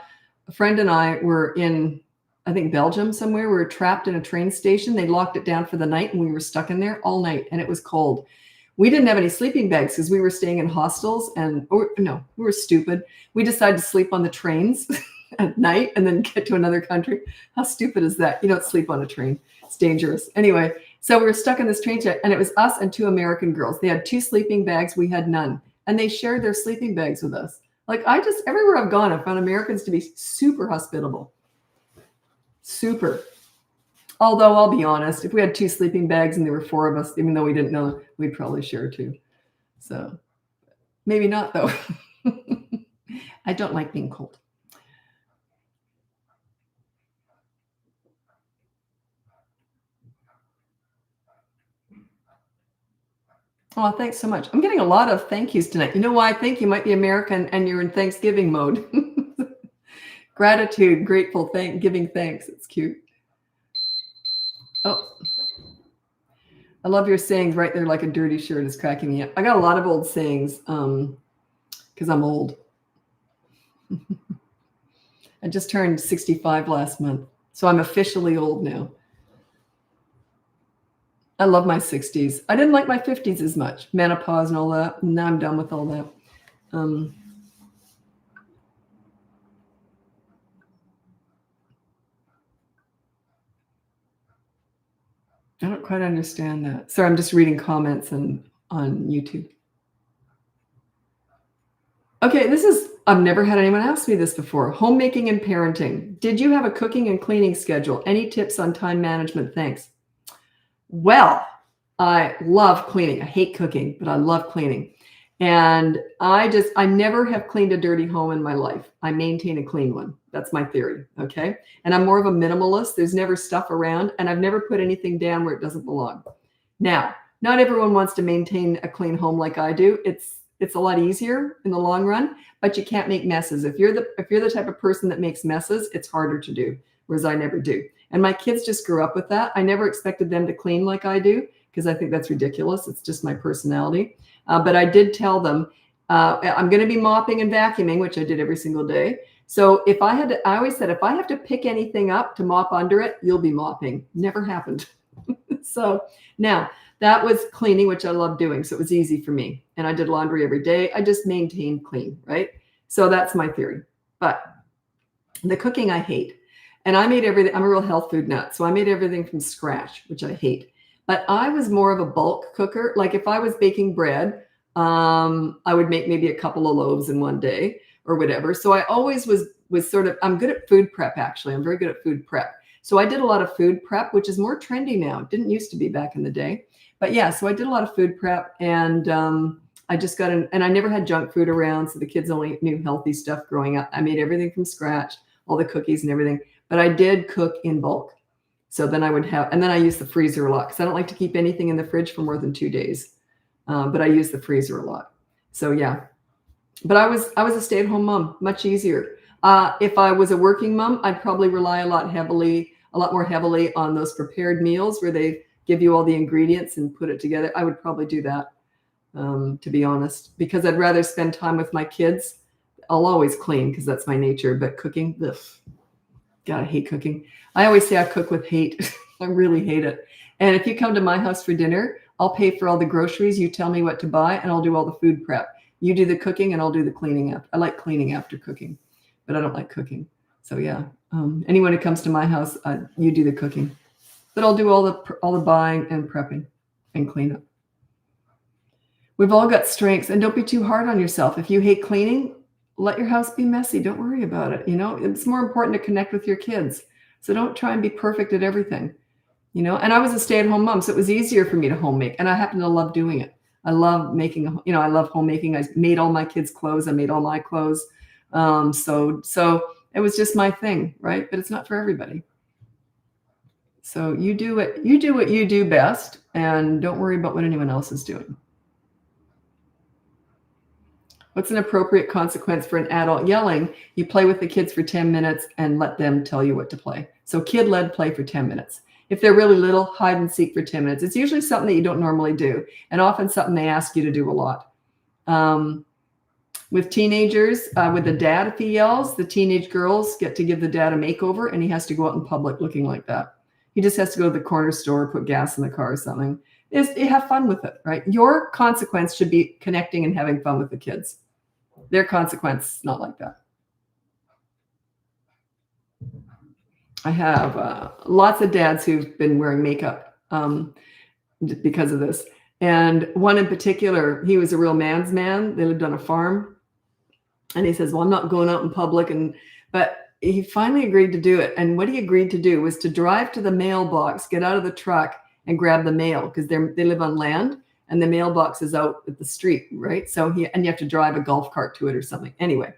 friend and I were in, I think Belgium somewhere. We were trapped in a train station. They locked it down for the night and we were stuck in there all night and it was cold. We didn't have any sleeping bags because we were staying in hostels we were stupid. We decided to sleep on the trains at night and then get to another country. How stupid is that? You don't sleep on a train. It's dangerous. Anyway, so we were stuck in this train set and it was us and 2 American girls. They had 2 sleeping bags. We had none. And they shared their sleeping bags with us. Like everywhere I've gone, I've found Americans to be super hospitable. Super. Although I'll be honest, if we had 2 sleeping bags and there were 4 of us, even though we didn't know, we'd probably share 2. So maybe not though. I don't like being cold. Oh, thanks so much. I'm getting a lot of thank yous tonight. You know why? I think you might be American and you're in Thanksgiving mode. Gratitude, grateful, giving thanks. It's cute. Oh, I love your sayings right there like a dirty shirt is cracking me up. I got a lot of old sayings because I'm old. I just turned 65 last month. So I'm officially old now. I love my 60s. I didn't like my 50s as much. Menopause and all that. Now I'm done with all that. I don't quite understand that. Sorry, I'm just reading comments on YouTube. Okay, I've never had anyone ask me this before. Homemaking and parenting. Did you have a cooking and cleaning schedule? Any tips on time management? Thanks. Well, I love cleaning. I hate cooking, but I love cleaning. And I never have cleaned a dirty home in my life. I maintain a clean one. That's my theory. Okay. And I'm more of a minimalist. There's never stuff around, and I've never put anything down where it doesn't belong. Now, not everyone wants to maintain a clean home like I do. It's a lot easier in the long run, but you can't make messes. If you're the type of person that makes messes, it's harder to do, whereas I never do. And my kids just grew up with that. I never expected them to clean like I do because I think that's ridiculous. It's just my personality. But I did tell them, I'm going to be mopping and vacuuming, which I did every single day. So I always said, if I have to pick anything up to mop under it, you'll be mopping. Never happened. So now that was cleaning, which I love doing. So it was easy for me. And I did laundry every day. I just maintained clean, right? So that's my theory. But the cooking I hate. And I made everything. I'm a real health food nut. So I made everything from scratch, which I hate. But I was more of a bulk cooker. Like if I was baking bread, I would make maybe a couple of loaves in one day or whatever. So I always was sort of, I'm good at food prep, actually. I'm very good at food prep. So I did a lot of food prep, which is more trendy now. It didn't used to be back in the day. But yeah, so I did a lot of food prep, and I just got and I never had junk food around. So the kids only knew healthy stuff growing up. I made everything from scratch, all the cookies and everything. But I did cook in bulk. So then I would and then I use the freezer a lot because I don't like to keep anything in the fridge for more than 2 days. But I use the freezer a lot. So yeah, but I was a stay-at-home mom, much easier. If I was a working mom, I'd probably rely a lot more heavily on those prepared meals where they give you all the ingredients and put it together. I would probably do that, to be honest, because I'd rather spend time with my kids. I'll always clean because that's my nature, but cooking, ugh. God, I hate cooking. I always say I cook with hate. I really hate it. And if you come to my house for dinner, I'll pay for all the groceries. You tell me what to buy, and I'll do all the food prep. You do the cooking, and I'll do the cleaning up. I like cleaning after cooking, but I don't like cooking. So yeah, anyone who comes to my house, you do the cooking, but I'll do all the buying and prepping and cleanup. We've all got strengths, and don't be too hard on yourself. If you hate cleaning, let your house be messy. Don't worry about it. It's more important to connect with your kids. So don't try and be perfect at everything. And I was a stay-at-home mom, so it was easier for me to home make, and I happen to love doing it. I love making, I love homemaking. I made all my kids' clothes. I made all my clothes. So it was just my thing, right? But it's not for everybody. So you do what you do best, and don't worry about what anyone else is doing. What's an appropriate consequence for an adult yelling? You play with the kids for 10 minutes and let them tell you what to play. So kid-led play for 10 minutes. If they're really little, hide and seek for 10 minutes. It's usually something that you don't normally do, and often something they ask you to do a lot. With teenagers, with the dad, if he yells, the teenage girls get to give the dad a makeover, and he has to go out in public looking like that. He just has to go to the corner store, put gas in the car or something. Have fun with it, right? Your consequence should be connecting and having fun with the kids. Their consequence is not like that. I have lots of dads who've been wearing makeup because of this. And one in particular, he was a real man's man. They lived on a farm. And he says, well, I'm not going out in public. But he finally agreed to do it. And what he agreed to do was to drive to the mailbox, get out of the truck, and grab the mail, because they live on land and the mailbox is out at the street, right? So you have to drive a golf cart to it or something. Anyway,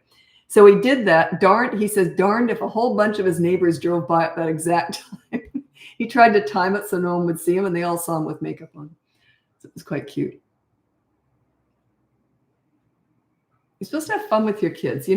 so he did that. He says, darned if a whole bunch of his neighbors drove by at that exact time. He tried to time it so no one would see him, and they all saw him with makeup on. So it was quite cute. You're supposed to have fun with your kids.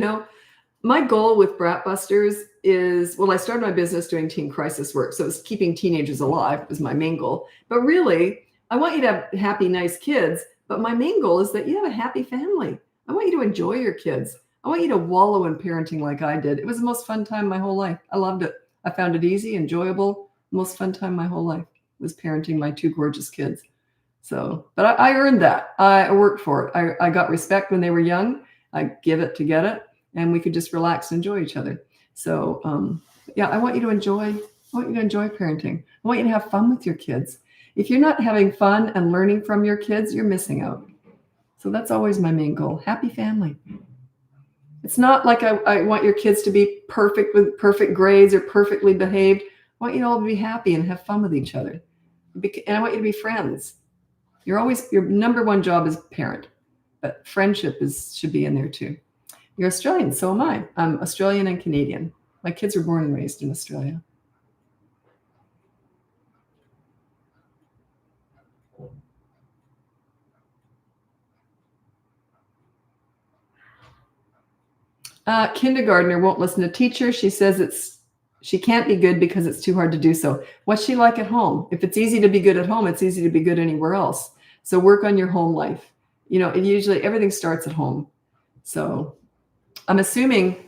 My goal with BratBusters is, I started my business doing teen crisis work. So it's keeping teenagers alive was my main goal. But really, I want you to have happy, nice kids. But my main goal is that you have a happy family. I want you to enjoy your kids. I want you to wallow in parenting like I did. It was the most fun time of my whole life. I loved it. I found it easy, enjoyable. Most fun time of my whole life was parenting my two gorgeous kids. So, but I earned that. I worked for it. I got respect when they were young. I give it to get it, and we could just relax and enjoy each other. So, yeah, I want you to enjoy parenting. I want you to have fun with your kids. If you're not having fun and learning from your kids, you're missing out. So that's always my main goal. Happy family. It's not like I want your kids to be perfect with perfect grades or perfectly behaved. I want you all to be happy and have fun with each other. And I want you to be friends. Your number one job is parent, but friendship should be in there too. You're Australian, so am I. I'm Australian and Canadian. My kids were born and raised in Australia. Kindergartner won't listen to teacher. She says she can't be good because it's too hard to do so. What's she like at home? If it's easy to be good at home, it's easy to be good anywhere else. So work on your home life. Usually everything starts at home. So I'm assuming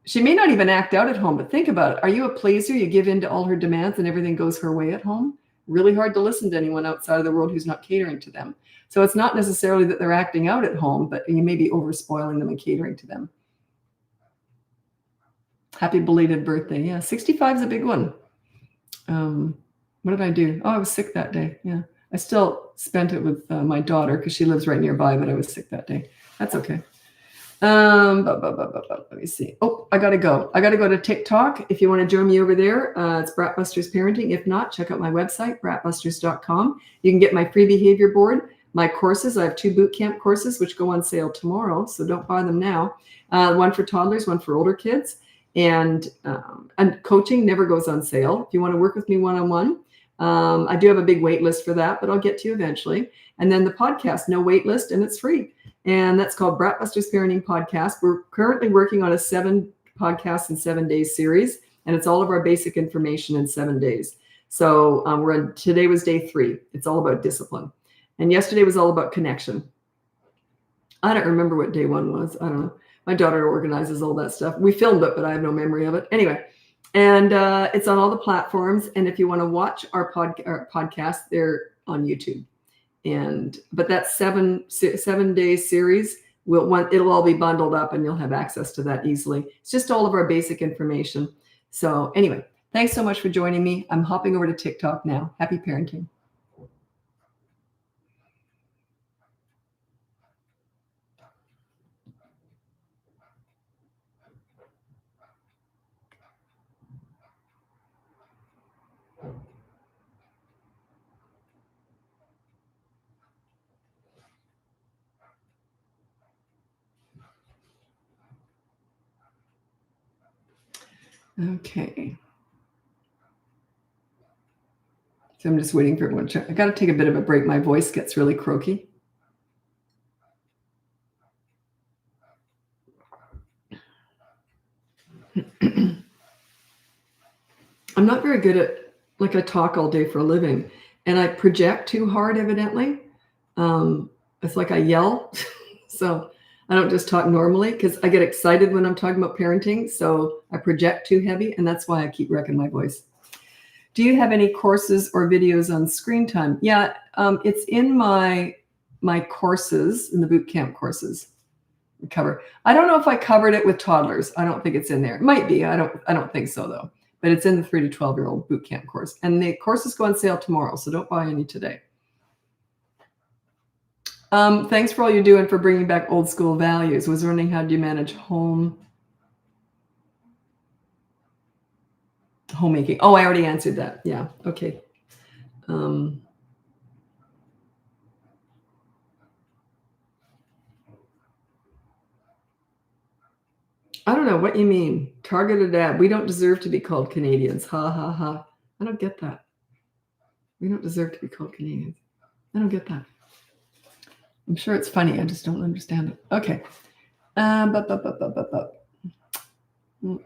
she may not even act out at home, but think about it. Are you a pleaser? You give in to all her demands and everything goes her way at home? Really hard to listen to anyone outside of the world who's not catering to them. So it's not necessarily that they're acting out at home, but you may be over spoiling them and catering to them. Happy belated birthday. Yeah, 65 is a big one. What did I do? Oh, I was sick that day. Yeah, I still spent it with my daughter because she lives right nearby, but I was sick that day. That's okay. Let me see. Oh, I got to go. I got to go to TikTok. If you want to join me over there, it's BratBusters Parenting. If not, check out my website, bratbusters.com. You can get my free behavior board, my courses. I have 2 boot camp courses, which go on sale tomorrow. So don't buy them now. One for toddlers, one for older kids. And coaching never goes on sale. If you want to work with me one-on-one, I do have a big wait list for that, but I'll get to you eventually. And then the podcast, no wait list, and it's free. And that's called BratBusters Parenting Podcast. We're currently working on a 7 podcasts in 7 days series, and it's all of our basic information in 7 days. So today was day 3. It's all about discipline. And yesterday was all about connection. I don't remember what day 1 was. I don't know. My daughter organizes all that stuff. We filmed it, but I have no memory of it. Anyway, and it's on all the platforms. And if you want to watch our podcast, they're on YouTube. But that 7 day series, it'll all be bundled up and you'll have access to that easily. It's just all of our basic information. So anyway, thanks so much for joining me. I'm hopping over to TikTok now. Happy parenting. Okay. So I'm just waiting for everyone to check. I got to take a bit of a break. My voice gets really croaky. I'm not very good at, I talk all day for a living and I project too hard, evidently. It's like I yell. So I don't just talk normally because I get excited when I'm talking about parenting. So I project too heavy, and that's why I keep wrecking my voice. Do you have any courses or videos on screen time? Yeah, it's in my courses, in the boot camp courses. Cover. I don't know if I covered it with toddlers. I don't think it's in there. It might be. I don't think so though. But it's in the 3 to 12-year-old boot camp course, and the courses go on sale tomorrow. So don't buy any today. Thanks for all you're doing for bringing back old school values. Was wondering, how do you manage homemaking? Oh, I already answered that. Yeah. Okay. I don't know what you mean. Targeted ad. We don't deserve to be called Canadians. Ha ha ha. I don't get that. We don't deserve to be called Canadians. I don't get that. I'm sure it's funny. I just don't understand it. Okay. Let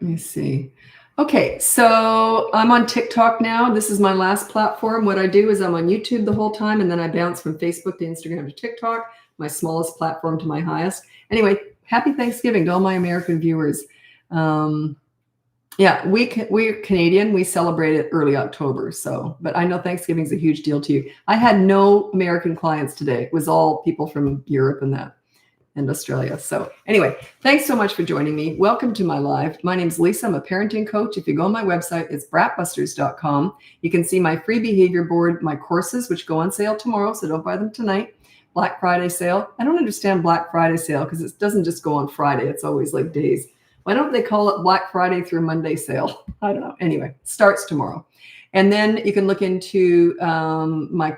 me see. Okay, so I'm on TikTok now. This is my last platform. What I do is I'm on YouTube the whole time, and then I bounce from Facebook to Instagram to TikTok, my smallest platform to my highest. Anyway, Happy Thanksgiving to all my American viewers. Yeah, we're Canadian. We celebrate it early October. So, but I know Thanksgiving is a huge deal to you. I had no American clients today. It was all people from Europe and Australia. So anyway, thanks so much for joining me. Welcome to my live. My name's Lisa. I'm a parenting coach. If you go on my website, it's BratBusters.com. You can see my free behavior board, my courses, which go on sale tomorrow. So don't buy them tonight. Black Friday sale. I don't understand Black Friday sale because it doesn't just go on Friday. It's always like days. Why don't they call it Black Friday through Monday sale? I don't know. Anyway, starts tomorrow. And then you can look into my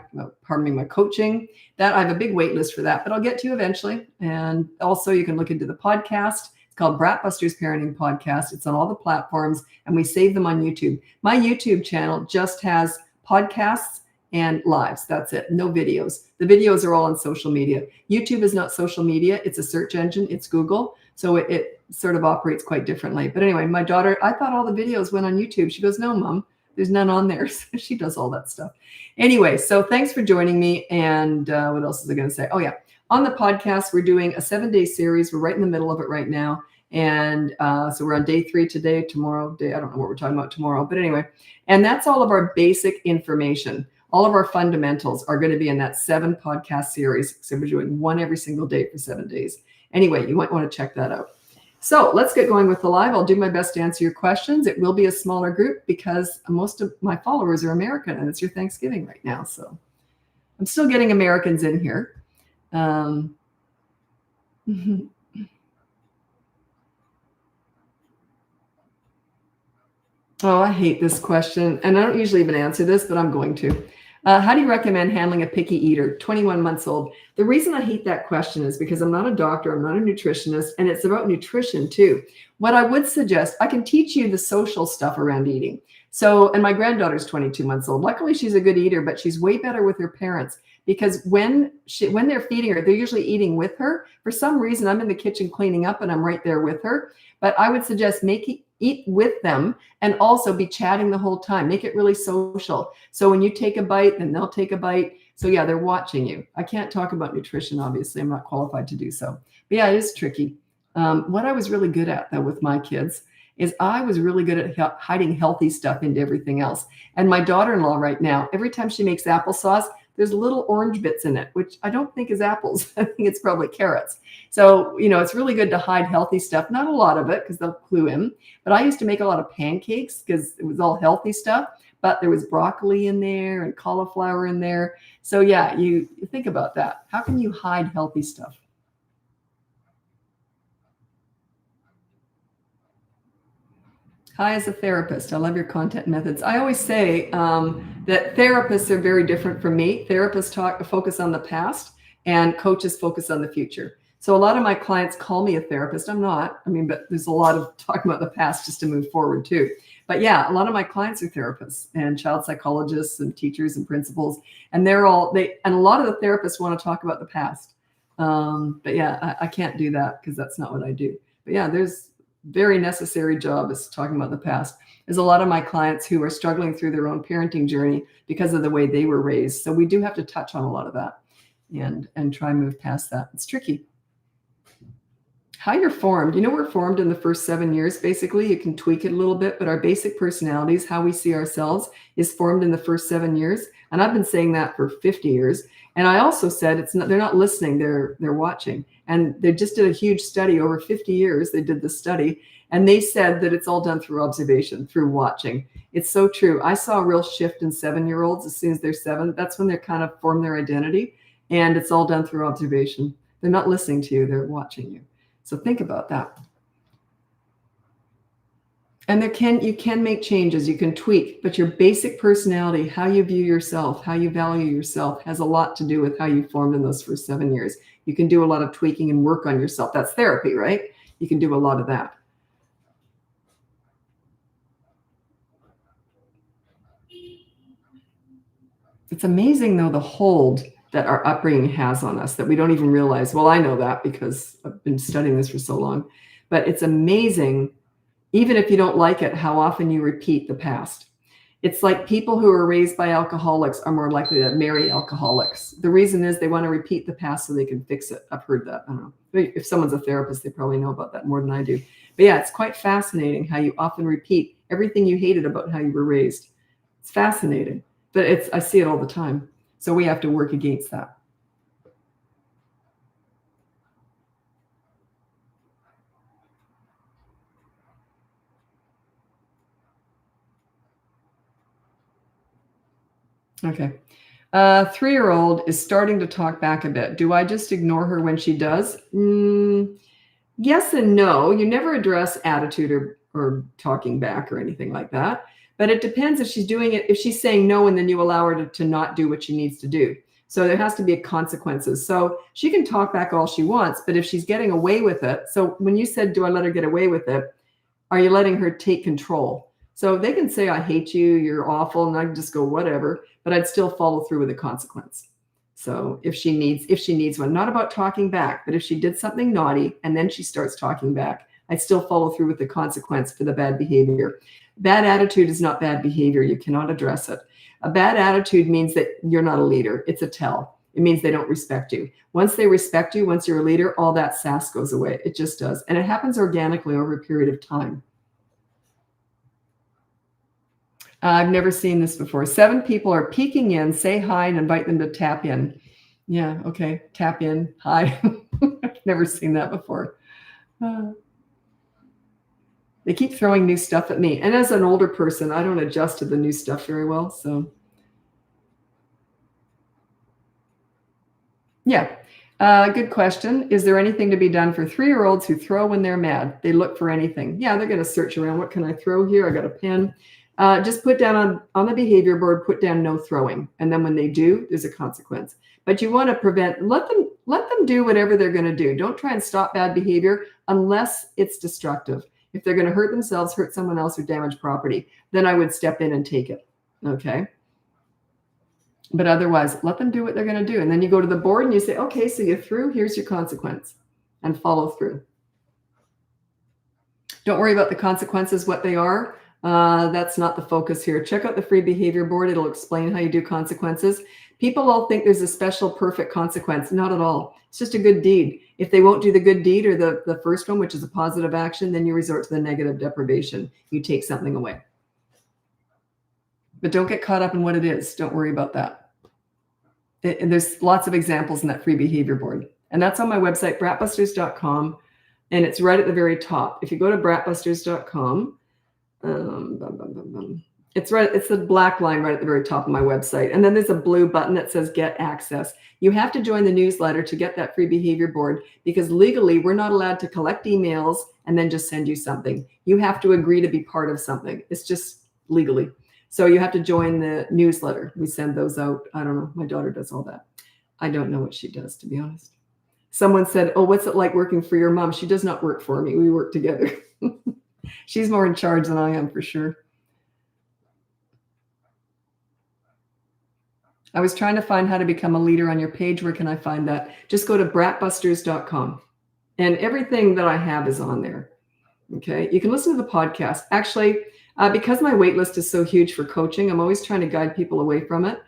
coaching. That I have a big wait list for that, but I'll get to you eventually. And also you can look into the podcast. It's called BratBusters Parenting Podcast. It's on all the platforms and we save them on YouTube. My YouTube channel just has podcasts and lives. That's it. No videos. The videos are all on social media. YouTube is not social media. It's a search engine. It's Google. So it sort of operates quite differently. But anyway, my daughter, I thought all the videos went on YouTube. She goes, no, Mom, there's none on there. So she does all that stuff. Anyway, so thanks for joining me. And what else is I going to say? Oh, yeah. On the podcast, we're doing a 7-day series. We're right in the middle of it right now. And so we're on day 3 today, tomorrow. I don't know what we're talking about tomorrow. But anyway, and that's all of our basic information. All of our fundamentals are going to be in that 7 podcast series. So we're doing one every single day for 7 days. Anyway, you might want to check that out. So let's get going with the live. I'll do my best to answer your questions. It will be a smaller group because most of my followers are American and it's your Thanksgiving right now. So I'm still getting Americans in here. Oh, I hate this question. And I don't usually even answer this, but I'm going to. How do you recommend handling a picky eater, 21 months old? The reason I hate that question is because I'm not a doctor, I'm not a nutritionist, and it's about nutrition too. What I would suggest, I can teach you the social stuff around eating. So, and my granddaughter's 22 months old. Luckily, she's a good eater, but she's way better with her parents because when they're feeding her, they're usually eating with her. For some reason, I'm in the kitchen cleaning up and I'm right there with her. But I would suggest eat with them and also be chatting the whole time. Make it really social. So when you take a bite, then they'll take a bite. So yeah, they're watching you. I can't talk about nutrition, obviously. I'm not qualified to do so. But yeah, it is tricky. What I was really good at, though, with my kids is I was really good at hiding healthy stuff into everything else. And my daughter-in-law right now, every time she makes applesauce, there's little orange bits in it, which I don't think is apples. I think it's probably carrots. So, it's really good to hide healthy stuff. Not a lot of it because they'll clue in. But I used to make a lot of pancakes because it was all healthy stuff. But there was broccoli in there and cauliflower in there. So yeah, you think about that. How can you hide healthy stuff? Hi, as a therapist, I love your content methods. I always say that therapists are very different from me. Therapists focus on the past and coaches focus on the future. So a lot of my clients call me a therapist. I'm not. But there's a lot of talking about the past just to move forward too. But yeah, a lot of my clients are therapists and child psychologists and teachers and principals. And and a lot of the therapists want to talk about the past. But yeah, I can't do that because that's not what I do. But yeah, there's very necessary job is talking about the past. There's a lot of my clients who are struggling through their own parenting journey because of the way they were raised. So we do have to touch on a lot of that and try and move past that. It's tricky. How you're formed. We're formed in the first 7 years. Basically, you can tweak it a little bit, but our basic personalities, how we see ourselves, is formed in the first 7 years. And I've been saying that for 50 years. And I also said they're not listening, they're watching. And they just did a huge study over 50 years. They did this study and they said that it's all done through observation, through watching. It's so true. I saw a real shift in 7-year-olds as soon as they're 7. That's when they kind of form their identity. And it's all done through observation. They're not listening to you, they're watching you. So think about that. And you can make changes, you can tweak, but your basic personality, how you view yourself, how you value yourself has a lot to do with how you formed in those first 7 years. You can do a lot of tweaking and work on yourself. That's therapy, right? You can do a lot of that. It's amazing, though, the hold that our upbringing has on us that we don't even realize. Well, I know that because I've been studying this for so long, but it's amazing, even if you don't like it, how often you repeat the past. It's like people who are raised by alcoholics are more likely to marry alcoholics. The reason is they want to repeat the past so they can fix it. I've heard that. I don't know. If someone's a therapist, they probably know about that more than I do. But yeah, it's quite fascinating how you often repeat everything you hated about how you were raised. It's fascinating, but I see it all the time. So we have to work against that. Okay. 3-year-old is starting to talk back a bit. Do I just ignore her when she does? Yes and no. You never address attitude or talking back or anything like that. But it depends if she's doing it, if she's saying no, and then you allow her to not do what she needs to do. So there has to be consequences. So she can talk back all she wants, but if she's getting away with it, so when you said, do I let her get away with it? Are you letting her take control? So they can say, I hate you, you're awful, and I can just go, whatever, but I'd still follow through with the consequence. So if she needs one, not about talking back, but if she did something naughty and then she starts talking back, I'd still follow through with the consequence for the bad behavior. Bad attitude is not bad behavior. You cannot address it. A bad attitude means that you're not a leader. It's a tell. It means they don't respect you. Once they respect you, once you're a leader, all that sass goes away. It just does. And it happens organically over a period of time. I've never seen this before. 7 people are peeking in, say hi, and invite them to tap in. Yeah, okay, tap in, hi. I've never seen that before. They keep throwing new stuff at me. And as an older person, I don't adjust to the new stuff very well. So, yeah. Good question. Is there anything to be done for 3-year-olds who throw when they're mad? They look for anything. Yeah, they're going to search around. What can I throw here? I got a pen. Just put down on the behavior board, put down no throwing. And then when they do, there's a consequence. But you want to prevent, let them do whatever they're going to do. Don't try and stop bad behavior unless it's destructive. If they're going to hurt themselves, hurt someone else, or damage property, then I would step in and take it. Okay. But otherwise, let them do what they're going to do. And then you go to the board and you say, okay, so you threw, here's your consequence, and follow through. Don't worry about the consequences, what they are. That's not the focus here. Check out the free behavior board. It'll explain how you do consequences. People all think there's a special perfect consequence. Not at all. It's just a good deed. If they won't do the good deed or the first one, which is a positive action, then you resort to the negative deprivation. You take something away. But don't get caught up in what it is. Don't worry about that. There's lots of examples in that free behavior board. And that's on my website, BratBusters.com. And it's right at the very top. If you go to BratBusters.com, it's the black line right at the very top of my website. And then there's a blue button that says Get Access. You have to join the newsletter to get that free behavior board, because legally we're not allowed to collect emails and then just send you something. You have to agree to be part of something. It's just legally. So you have to join the newsletter. We send those out. I don't know. My daughter does all that. I don't know what she does, to be honest. Someone said, oh, what's it like working for your mom? She does not work for me. We work together. She's more in charge than I am, for sure. I was trying to find how to become a leader on your page. Where can I find that? Just go to BratBusters.com. And everything that I have is on there. Okay. You can listen to the podcast. Actually, because my wait list is so huge for coaching, I'm always trying to guide people away from it.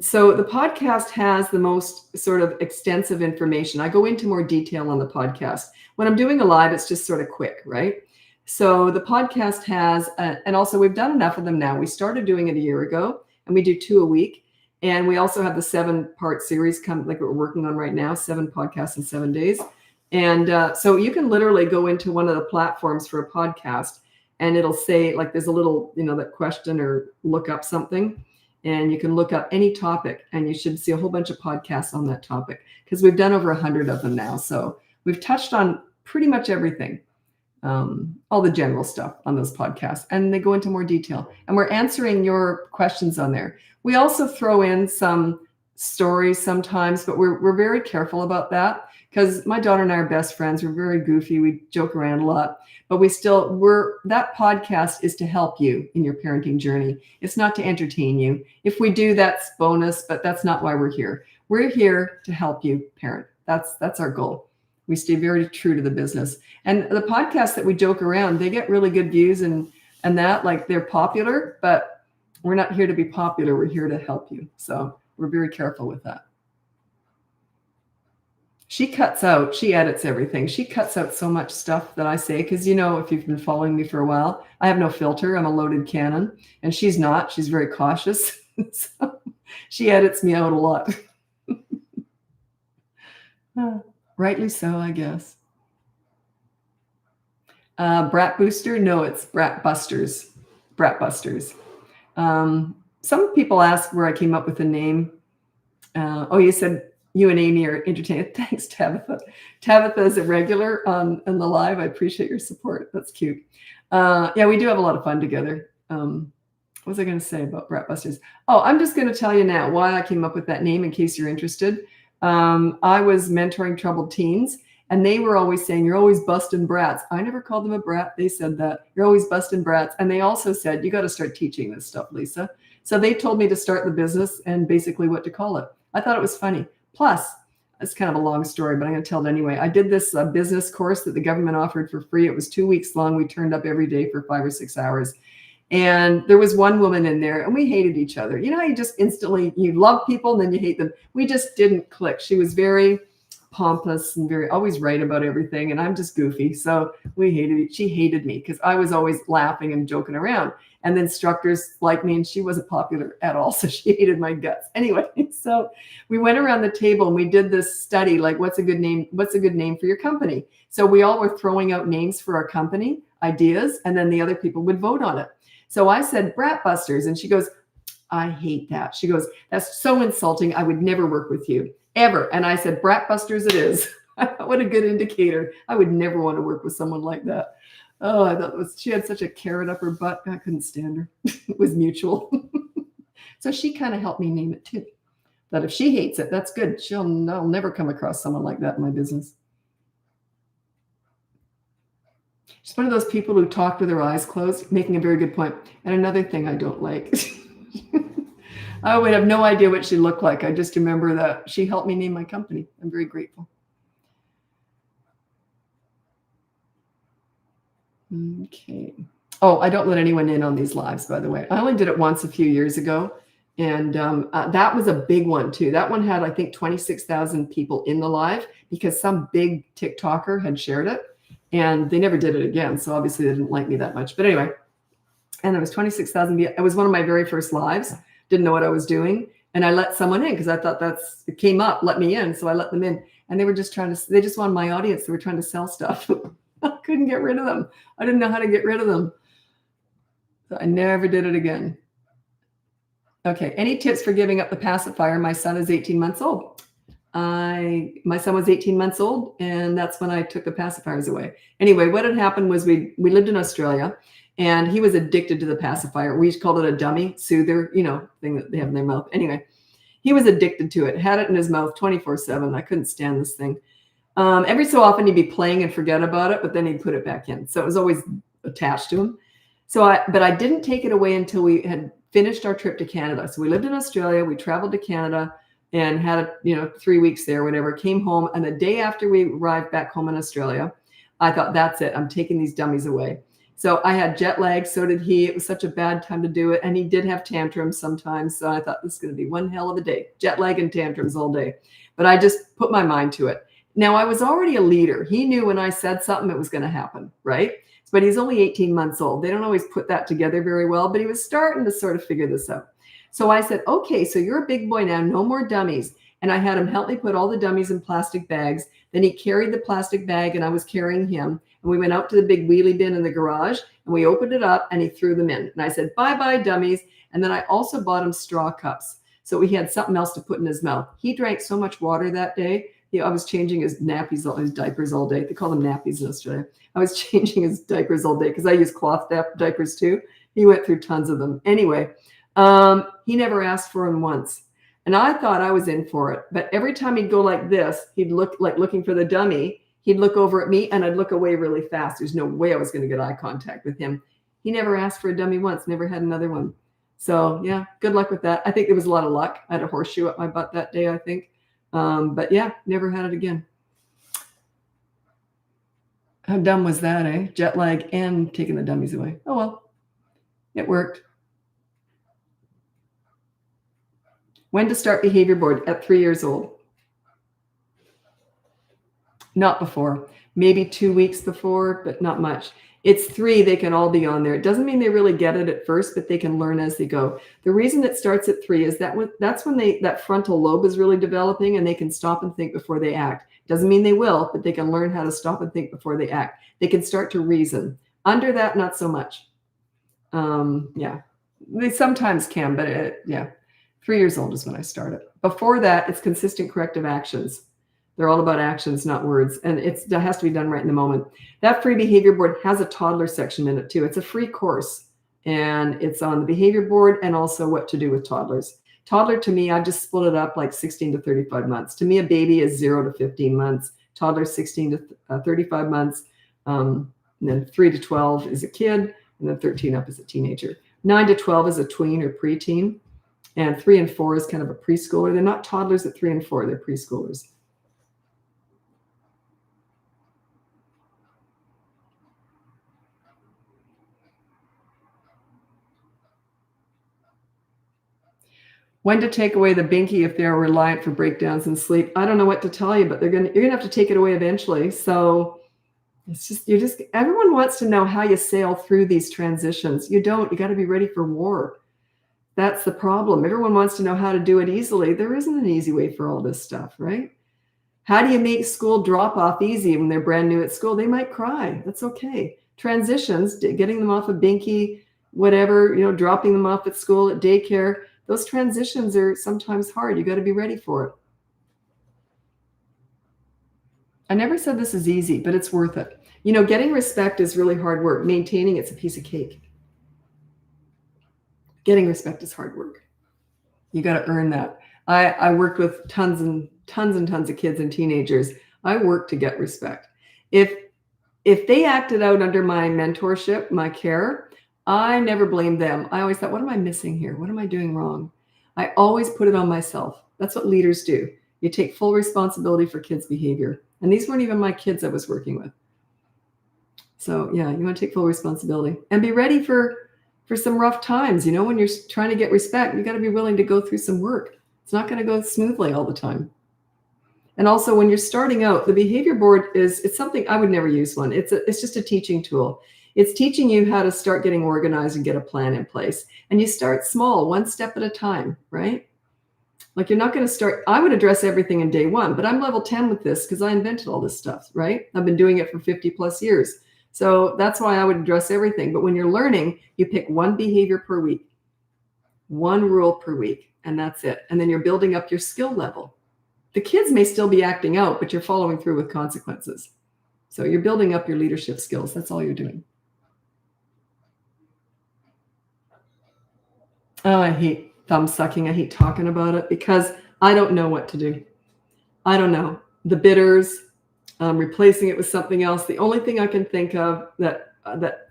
So the podcast has the most sort of extensive information. I go into more detail on the podcast. When I'm doing a live, it's just sort of quick, right? So the podcast has, and also we've done enough of them now. We started doing it a year ago, and we do 2 a week. And we also have the 7-part series like we're working on right now, 7 podcasts in 7 days. And so you can literally go into one of the platforms for a podcast, and it'll say, like, there's a little, that question or look up something, and you can look up any topic, and you should see a whole bunch of podcasts on that topic, because we've done over 100 of them now. So we've touched on pretty much everything, all the general stuff on those podcasts, and they go into more detail, and we're answering your questions on there. We also throw in some stories sometimes, but we're very careful about that, because my daughter and I are best friends. We're very goofy. We joke around a lot, but that podcast is to help you in your parenting journey. It's not to entertain you. If we do, that's bonus, but that's not why we're here. We're here to help you parent. That's our goal. We stay very true to the business. And the podcasts that we joke around, they get really good views, and and that, like, they're popular, but we're not here to be popular. We're here to help you. So we're very careful with that. She edits everything. She cuts out so much stuff that I say, because, if you've been following me for a while, I have no filter. I'm a loaded cannon, and she's not. She's very cautious. So she edits me out a lot. Rightly so, I guess. Brat Booster? No, it's BratBusters. BratBusters. Some people ask where I came up with the name. You said you and Amy are entertaining. Thanks, Tabitha. Tabitha is a regular on the live. I appreciate your support. That's cute. Yeah, we do have a lot of fun together. What was I going to say about BratBusters? Oh, I'm just going to tell you now why I came up with that name in case you're interested. I was mentoring troubled teens, and they were always saying, "You're always busting brats." I never called them a brat. They said that. "You're always busting brats." And they also said, "You got to start teaching this stuff, Lisa." So they told me to start the business and basically what to call it. I thought it was funny. Plus, it's kind of a long story, but I'm going to tell it anyway. I did this business course that the government offered for free. It was 2 weeks long. We turned up every day for 5 or 6 hours. And there was one woman in there, and we hated each other. You know how you just instantly, you love people and then you hate them. We just didn't click. She was very pompous and very always right about everything, and I'm just goofy. So she hated me because I was always laughing and joking around. And the instructors liked me, and she wasn't popular at all. So she hated my guts. Anyway, so we went around the table and we did this study, like, what's a good name? What's a good name for your company? So we all were throwing out names for our company, ideas, and then the other people would vote on it. So I said BratBusters, and she goes, "I hate that." She goes, "That's so insulting. I would never work with you, ever." And I said, "BratBusters it is." What a good indicator. I would never want to work with someone like that. Oh, I thought she had such a carrot up her butt. I couldn't stand her. It was mutual. So she kind of helped me name it too. But if she hates it, that's good. I'll never come across someone like that in my business. She's one of those people who talk with their eyes closed, making a very good point. And another thing I don't like. I would have no idea what she looked like. I just remember that she helped me name my company. I'm very grateful. Okay. Oh, I don't let anyone in on these lives, by the way. I only did it once a few years ago. And that was a big one, too. That one had, I think, 26,000 people in the live because some big TikToker had shared it. And they never did it again. So obviously they didn't like me that much. But anyway, and there was 26,000. It was one of my very first lives. Didn't know what I was doing. And I let someone in because I thought it came up, let me in. So I let them in. And they were just they just wanted my audience. They were trying to sell stuff. I couldn't get rid of them. I didn't know how to get rid of them. So I never did it again. Okay. Any tips for giving up the pacifier? My son is 18 months old. My son was 18 months old, and that's when I took the pacifiers away. Anyway, what had happened was we lived in Australia, and he was addicted to the pacifier. We called it a dummy soother, thing that they have in their mouth. Anyway, he was addicted to it, had it in his mouth 24/7. I couldn't stand this thing. Every so often he'd be playing and forget about it, but then he'd put it back in. So it was always attached to him. But I didn't take it away until we had finished our trip to Canada. So we lived in Australia, we traveled to Canada and had 3 weeks there, whatever, came home. And the day after we arrived back home in Australia, I thought, that's it. I'm taking these dummies away. So I had jet lag. So did he. It was such a bad time to do it. And he did have tantrums sometimes. So I thought, this is going to be one hell of a day. Jet lag and tantrums all day. But I just put my mind to it. Now, I was already a leader. He knew when I said something, it was going to happen, right? But he's only 18 months old. They don't always put that together very well, but he was starting to sort of figure this out. So I said, okay, so you're a big boy now, no more dummies. And I had him help me put all the dummies in plastic bags. Then he carried the plastic bag and I was carrying him. And we went out to the big wheelie bin in the garage and we opened it up and he threw them in. And I said, bye-bye, dummies. And then I also bought him straw cups. So he had something else to put in his mouth. He drank so much water that day. I was changing his his diapers all day. They call them nappies in Australia. I was changing his diapers all day because I use cloth diapers too. He went through tons of them. Anyway, he never asked for them once. And I thought I was in for it. But every time he'd go like this, he'd look like looking for the dummy. He'd look over at me and I'd look away really fast. There's no way I was going to get eye contact with him. He never asked for a dummy once, never had another one. So yeah, good luck with that. I think there was a lot of luck. I had a horseshoe up my butt that day, I think. But yeah, never had it again. How dumb was that, eh? Jet lag and taking the dummies away. Oh, well. It worked. When to start behavior board? At 3 years old. Not before. Maybe 2 weeks before, but not much. It's 3, they can all be on there. It doesn't mean they really get it at first, but they can learn as they go. The reason it starts at 3 is that's when that frontal lobe is really developing and they can stop and think before they act. Doesn't mean they will, but they can learn how to stop and think before they act. They can start to reason. Under that, not so much. Yeah, they sometimes can, but yeah, 3 years old is when I started. Before that, it's consistent corrective actions. They're all about actions, not words. And it has to be done right in the moment. That free behavior board has a toddler section in it too. It's a free course and it's on the behavior board and also what to do with toddlers. Toddler to me, I just split it up like 16 to 35 months. To me, a baby is 0 to 15 months. Toddler 16 to 35 months. And then 3 to 12 is a kid. And then 13 up is a teenager. 9 to 12 is a tween or preteen. And 3 and 4 is kind of a preschooler. They're not toddlers at 3 and 4. They're preschoolers. When to take away the binky if they're reliant for breakdowns in sleep? I don't know what to tell you, but you're gonna have to take it away eventually. So it's just everyone wants to know how you sail through these transitions. You don't. You got to be ready for war. That's the problem. Everyone wants to know how to do it easily. There isn't an easy way for all this stuff, right? How do you make school drop off easy when they're brand new at school? They might cry. That's okay. Transitions, getting them off a binky, whatever, dropping them off at school, at daycare. Those transitions are sometimes hard. You got to be ready for it. I never said this is easy, but it's worth it. Getting respect is really hard work. Maintaining it's a piece of cake. Getting respect is hard work. You got to earn that. I worked with tons and tons of kids and teenagers. I worked to get respect. If they acted out under my mentorship, my care, I never blamed them. I always thought, what am I missing here? What am I doing wrong? I always put it on myself. That's what leaders do. You take full responsibility for kids' behavior. And these weren't even my kids I was working with. So yeah, you want to take full responsibility and be ready for some rough times. When you're trying to get respect, you got to be willing to go through some work. It's not going to go smoothly all the time. And also when you're starting out, the behavior board it's something I would never use one. It's just a teaching tool. It's teaching you how to start getting organized and get a plan in place. And you start small, one step at a time, right? Like you're not going to start, I would address everything in day one, but I'm level 10 with this because I invented all this stuff, right? I've been doing it for 50 plus years. So that's why I would address everything. But when you're learning, you pick one behavior per week, one rule per week, and that's it. And then you're building up your skill level. The kids may still be acting out, but you're following through with consequences. So you're building up your leadership skills. That's all you're doing. Oh, I hate thumb sucking. I hate talking about it because I don't know what to do. I don't know. The bitters, replacing it with something else. The only thing I can think of that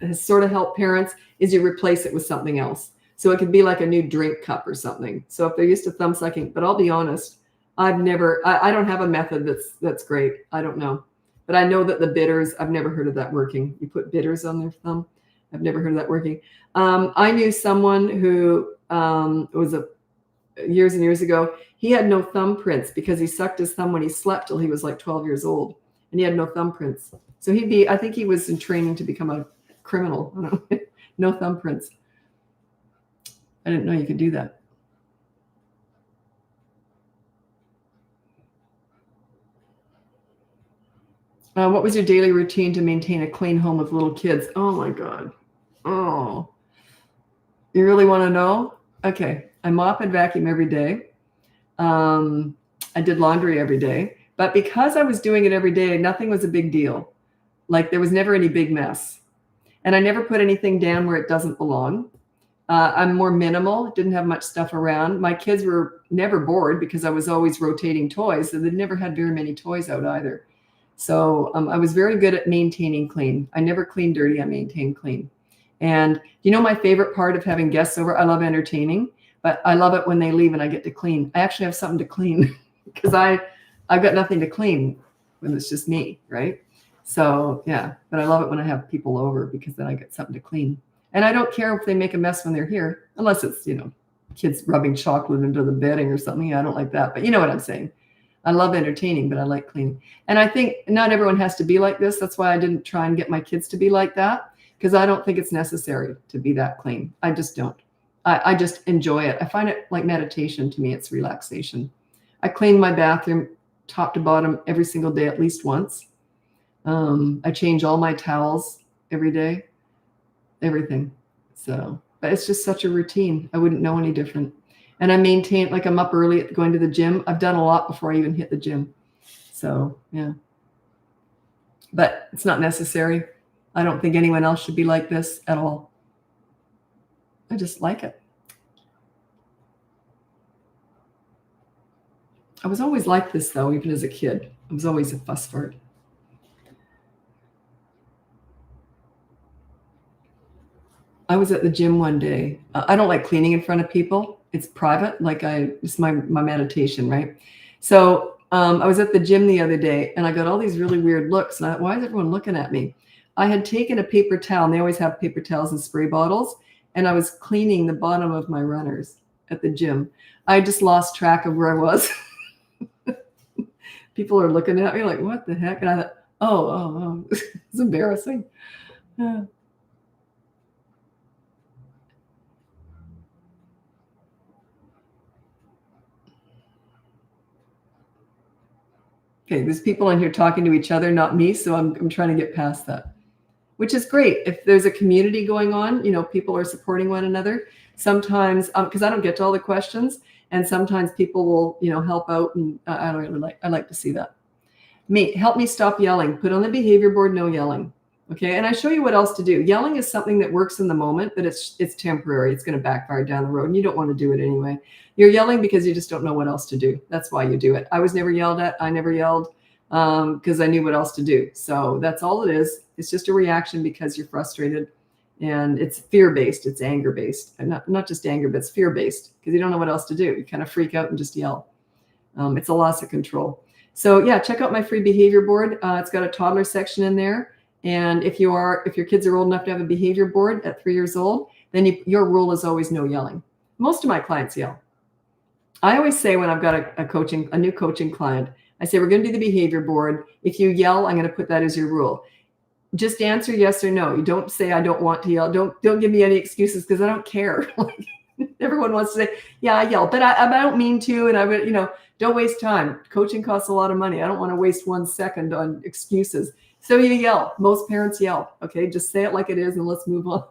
has sort of helped parents is you replace it with something else. So it could be like a new drink cup or something. So if they're used to thumb sucking, but I'll be honest, I don't have a method that's great. I don't know. But I know that the bitters, I've never heard of that working. You put bitters on their thumb. I've never heard of that working. I knew someone who was years and years ago. He had no thumbprints because he sucked his thumb when he slept till he was like 12 years old. And he had no thumbprints. So I think he was in training to become a criminal. I don't know. No thumbprints. I didn't know you could do that. What was your daily routine to maintain a clean home with little kids? Oh my God. Oh, you really want to know? Okay. I mop and vacuum every day. I did laundry every day. But because I was doing it every day, nothing was a big deal. Like there was never any big mess. And I never put anything down where it doesn't belong. I'm more minimal, didn't have much stuff around. My kids were never bored because I was always rotating toys. So they never had very many toys out either. So I was very good at maintaining clean. I never cleaned dirty, I maintained clean. And my favorite part of having guests over, I love entertaining, but I love it when they leave and I get to clean. I actually have something to clean because I've got nothing to clean when it's just me, right? So yeah, but I love it when I have people over because then I get something to clean. And I don't care if they make a mess when they're here, unless it's, kids rubbing chocolate into the bedding or something. I don't like that, but you know what I'm saying. I love entertaining, but I like cleaning. And I think not everyone has to be like this. That's why I didn't try and get my kids to be like that, because I don't think it's necessary to be that clean. I just don't. I just enjoy it. I find it like meditation to me. It's relaxation. I clean my bathroom top to bottom every single day, at least once. I change all my towels every day, everything. So, but it's just such a routine. I wouldn't know any different. And I maintain, like I'm up early going to the gym. I've done a lot before I even hit the gym. So, yeah. But it's not necessary. I don't think anyone else should be like this at all. I just like it. I was always like this, though, even as a kid. I was always a fuss fart. I was at the gym one day. I don't like cleaning in front of people. It's private. It's my meditation, right? So I was at the gym the other day and I got all these really weird looks. And I thought, why is everyone looking at me? I had taken a paper towel, and they always have paper towels and spray bottles. And I was cleaning the bottom of my runners at the gym. I just lost track of where I was. People are looking at me like, what the heck? And I thought, oh. It's embarrassing. Yeah. Okay, there's people in here talking to each other, not me. So I'm trying to get past that, which is great. If there's a community going on, people are supporting one another. Sometimes, because I don't get to all the questions, and sometimes people will, help out, and I like to see that. Help me stop yelling. Put on the behavior board, no yelling. Okay, and I show you what else to do. Yelling is something that works in the moment, but it's temporary. It's going to backfire down the road, and you don't want to do it anyway. You're yelling because you just don't know what else to do. That's why you do it. I was never yelled at. I never yelled because I knew what else to do. So that's all it is. It's just a reaction because you're frustrated, and it's fear-based. It's anger-based, and not just anger, but it's fear-based because you don't know what else to do. You kind of freak out and just yell. It's a loss of control. So yeah, check out my free behavior board. It's got a toddler section in there. And if your kids are old enough to have a behavior board at 3 years old, then your rule is always no yelling. Most of my clients yell. I always say when I've got a new coaching client, I say, we're going to do the behavior board. If you yell, I'm going to put that as your rule. Just answer yes or no. You don't say, I don't want to yell. Don't give me any excuses because I don't care. Everyone wants to say, yeah, I yell, but I don't mean to. And I would, don't waste time. Coaching costs a lot of money. I don't want to waste 1 second on excuses. So you yell. Most parents yell. Okay, just say it like it is and let's move on.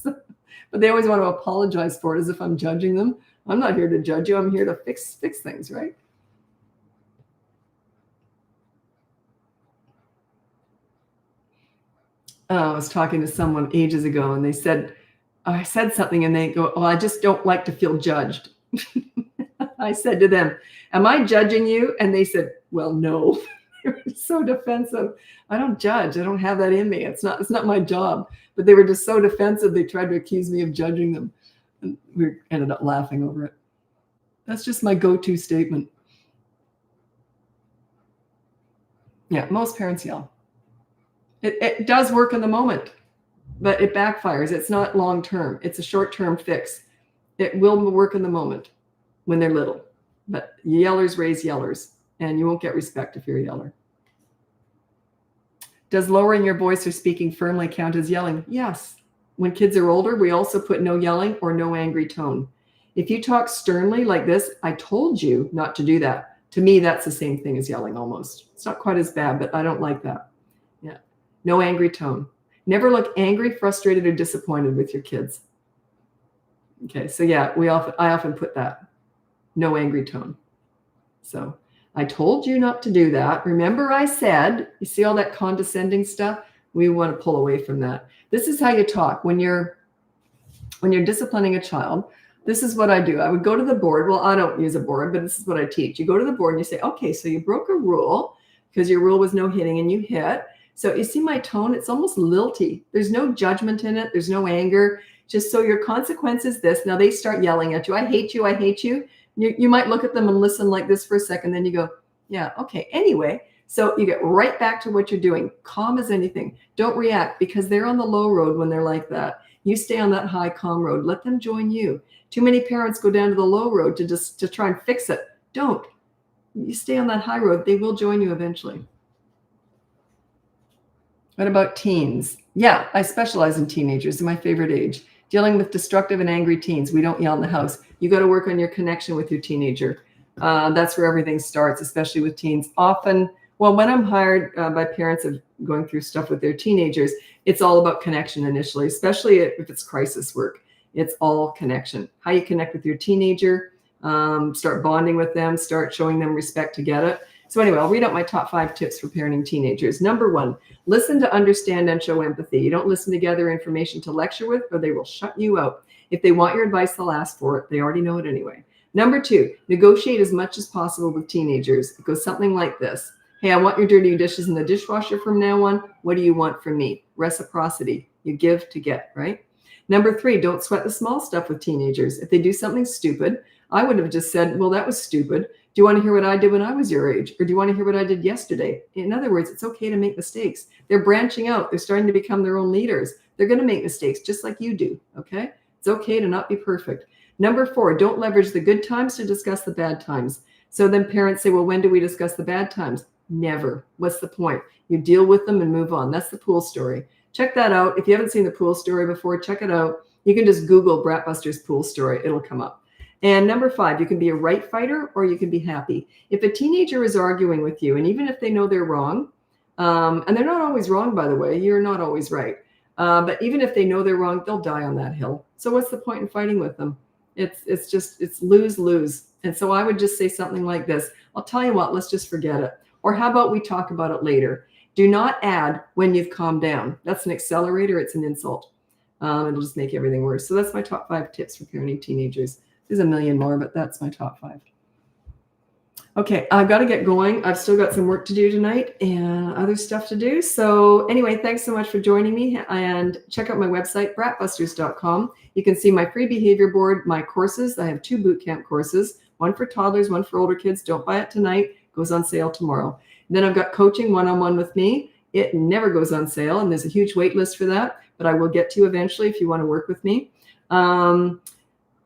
But they always want to apologize for it as if I'm judging them. I'm not here to judge you. I'm here to fix things, right? I was talking to someone ages ago, and they said, I said something, and they go, oh, I just don't like to feel judged. I said to them, am I judging you? And they said, well, no. They were so defensive. I don't judge. I don't have that in me. It's not my job. But they were just so defensive. They tried to accuse me of judging them. And we ended up laughing over it. That's just my go-to statement. Yeah, most parents yell. It does work in the moment, but it backfires. It's not long-term. It's a short-term fix. It will work in the moment when they're little. But yellers raise yellers. And you won't get respect if you're a yeller. Does lowering your voice or speaking firmly count as yelling? Yes. When kids are older, we also put no yelling or no angry tone. If you talk sternly like this, I told you not to do that. To me, that's the same thing as yelling almost. It's not quite as bad, but I don't like that. Yeah. No angry tone. Never look angry, frustrated, or disappointed with your kids. Okay. So yeah, I often put that. No angry tone. So I told you not to do that. Remember I said, you see all that condescending stuff? We want to pull away from that. This is how you talk. When you're disciplining a child, this is what I do. I would go to the board. Well, I don't use a board, but this is what I teach. You go to the board and you say, okay, so you broke a rule because your rule was no hitting and you hit. So you see my tone? It's almost lilty. There's no judgment in it. There's no anger. Just so your consequence is this. Now they start yelling at you. I hate you. I hate you. You might look at them and listen like this for a second. Then you go, yeah, okay. Anyway, so you get right back to what you're doing. Calm as anything. Don't react because they're on the low road when they're like that. You stay on that high, calm road. Let them join you. Too many parents go down to the low road to try and fix it. Don't. You stay on that high road. They will join you eventually. What about teens? Yeah, I specialize in teenagers. They're my favorite age. Dealing with destructive and angry teens. We don't yell in the house. You got to work on your connection with your teenager. That's where everything starts, especially with teens. Often, well, when I'm hired by parents of going through stuff with their teenagers, it's all about connection initially, especially if it's crisis work. It's all connection. How you connect with your teenager, start bonding with them, start showing them respect to get it. So anyway, I'll read out my top 5 tips for parenting teenagers. Number 1, listen to understand and show empathy. You don't listen to gather information to lecture with, or they will shut you out. If they want your advice, they'll ask for it. They already know it anyway. Number 2, negotiate as much as possible with teenagers. It goes something like this. Hey, I want your dirty dishes in the dishwasher from now on. What do you want from me? Reciprocity. You give to get, right? Number 3, don't sweat the small stuff with teenagers. If they do something stupid, I would have just said, well, that was stupid. Do you want to hear what I did when I was your age? Or do you want to hear what I did yesterday? In other words, it's okay to make mistakes. They're branching out. They're starting to become their own leaders. They're going to make mistakes just like you do, okay? It's okay to not be perfect. Number 4, don't leverage the good times to discuss the bad times. So then parents say, well, when do we discuss the bad times? Never. What's the point? You deal with them and move on. That's the pool story. Check that out. If you haven't seen the pool story before, check it out. You can just Google BratBusters pool story. It'll come up. And number 5, you can be a right fighter or you can be happy. If a teenager is arguing with you, and even if they know they're wrong, and they're not always wrong, by the way, you're not always right. But even if they know they're wrong, they'll die on that hill. So what's the point in fighting with them? It's lose-lose. And so I would just say something like this. I'll tell you what, let's just forget it. Or how about we talk about it later? Do not add when you've calmed down. That's an accelerator. It's an insult. It'll just make everything worse. So that's my top 5 tips for parenting teenagers. There's a million more, but that's my top 5. Okay, I've got to get going. I've still got some work to do tonight and other stuff to do. So anyway, thanks so much for joining me, and check out my website, BratBusters.com. You can see my free behavior board, my courses. I have 2 boot camp courses, one for toddlers, one for older kids. Don't buy it tonight. It goes on sale tomorrow. And then I've got coaching one-on-one with me. It never goes on sale, and there's a huge wait list for that, but I will get to you eventually if you want to work with me.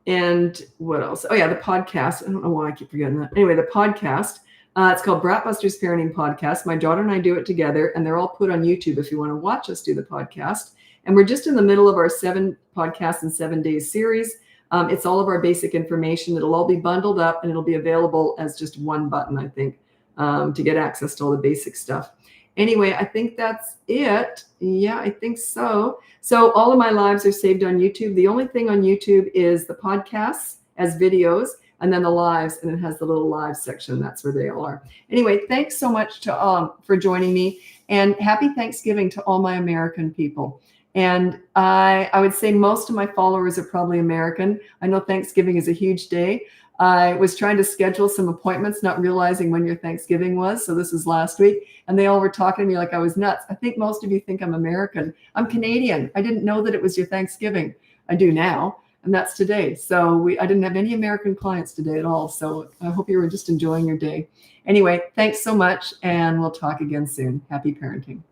And what else? Oh, yeah, the podcast. I don't know why I keep forgetting that. Anyway, the podcast. It's called BratBusters Parenting Podcast. My daughter and I do it together, and they're all put on YouTube if you want to watch us do the podcast. And we're just in the middle of our 7 podcasts in 7 days series. It's all of our basic information. It'll all be bundled up, and it'll be available as just one button, I think, to get access to all the basic stuff. Anyway, I think that's it. Yeah, I think so. So all of my lives are saved on YouTube. The only thing on YouTube is the podcasts as videos, and then the lives, and it has the little live section. That's where they all are. Anyway, thanks so much to for joining me, and happy Thanksgiving to all my American people. And I would say most of my followers are probably American. I know Thanksgiving is a huge day. I was trying to schedule some appointments, not realizing when your Thanksgiving was. So this is last week. And they all were talking to me like I was nuts. I think most of you think I'm American. I'm Canadian. I didn't know that it was your Thanksgiving. I do now. And that's today. So I didn't have any American clients today at all. So I hope you were just enjoying your day. Anyway, thanks so much. And we'll talk again soon. Happy parenting.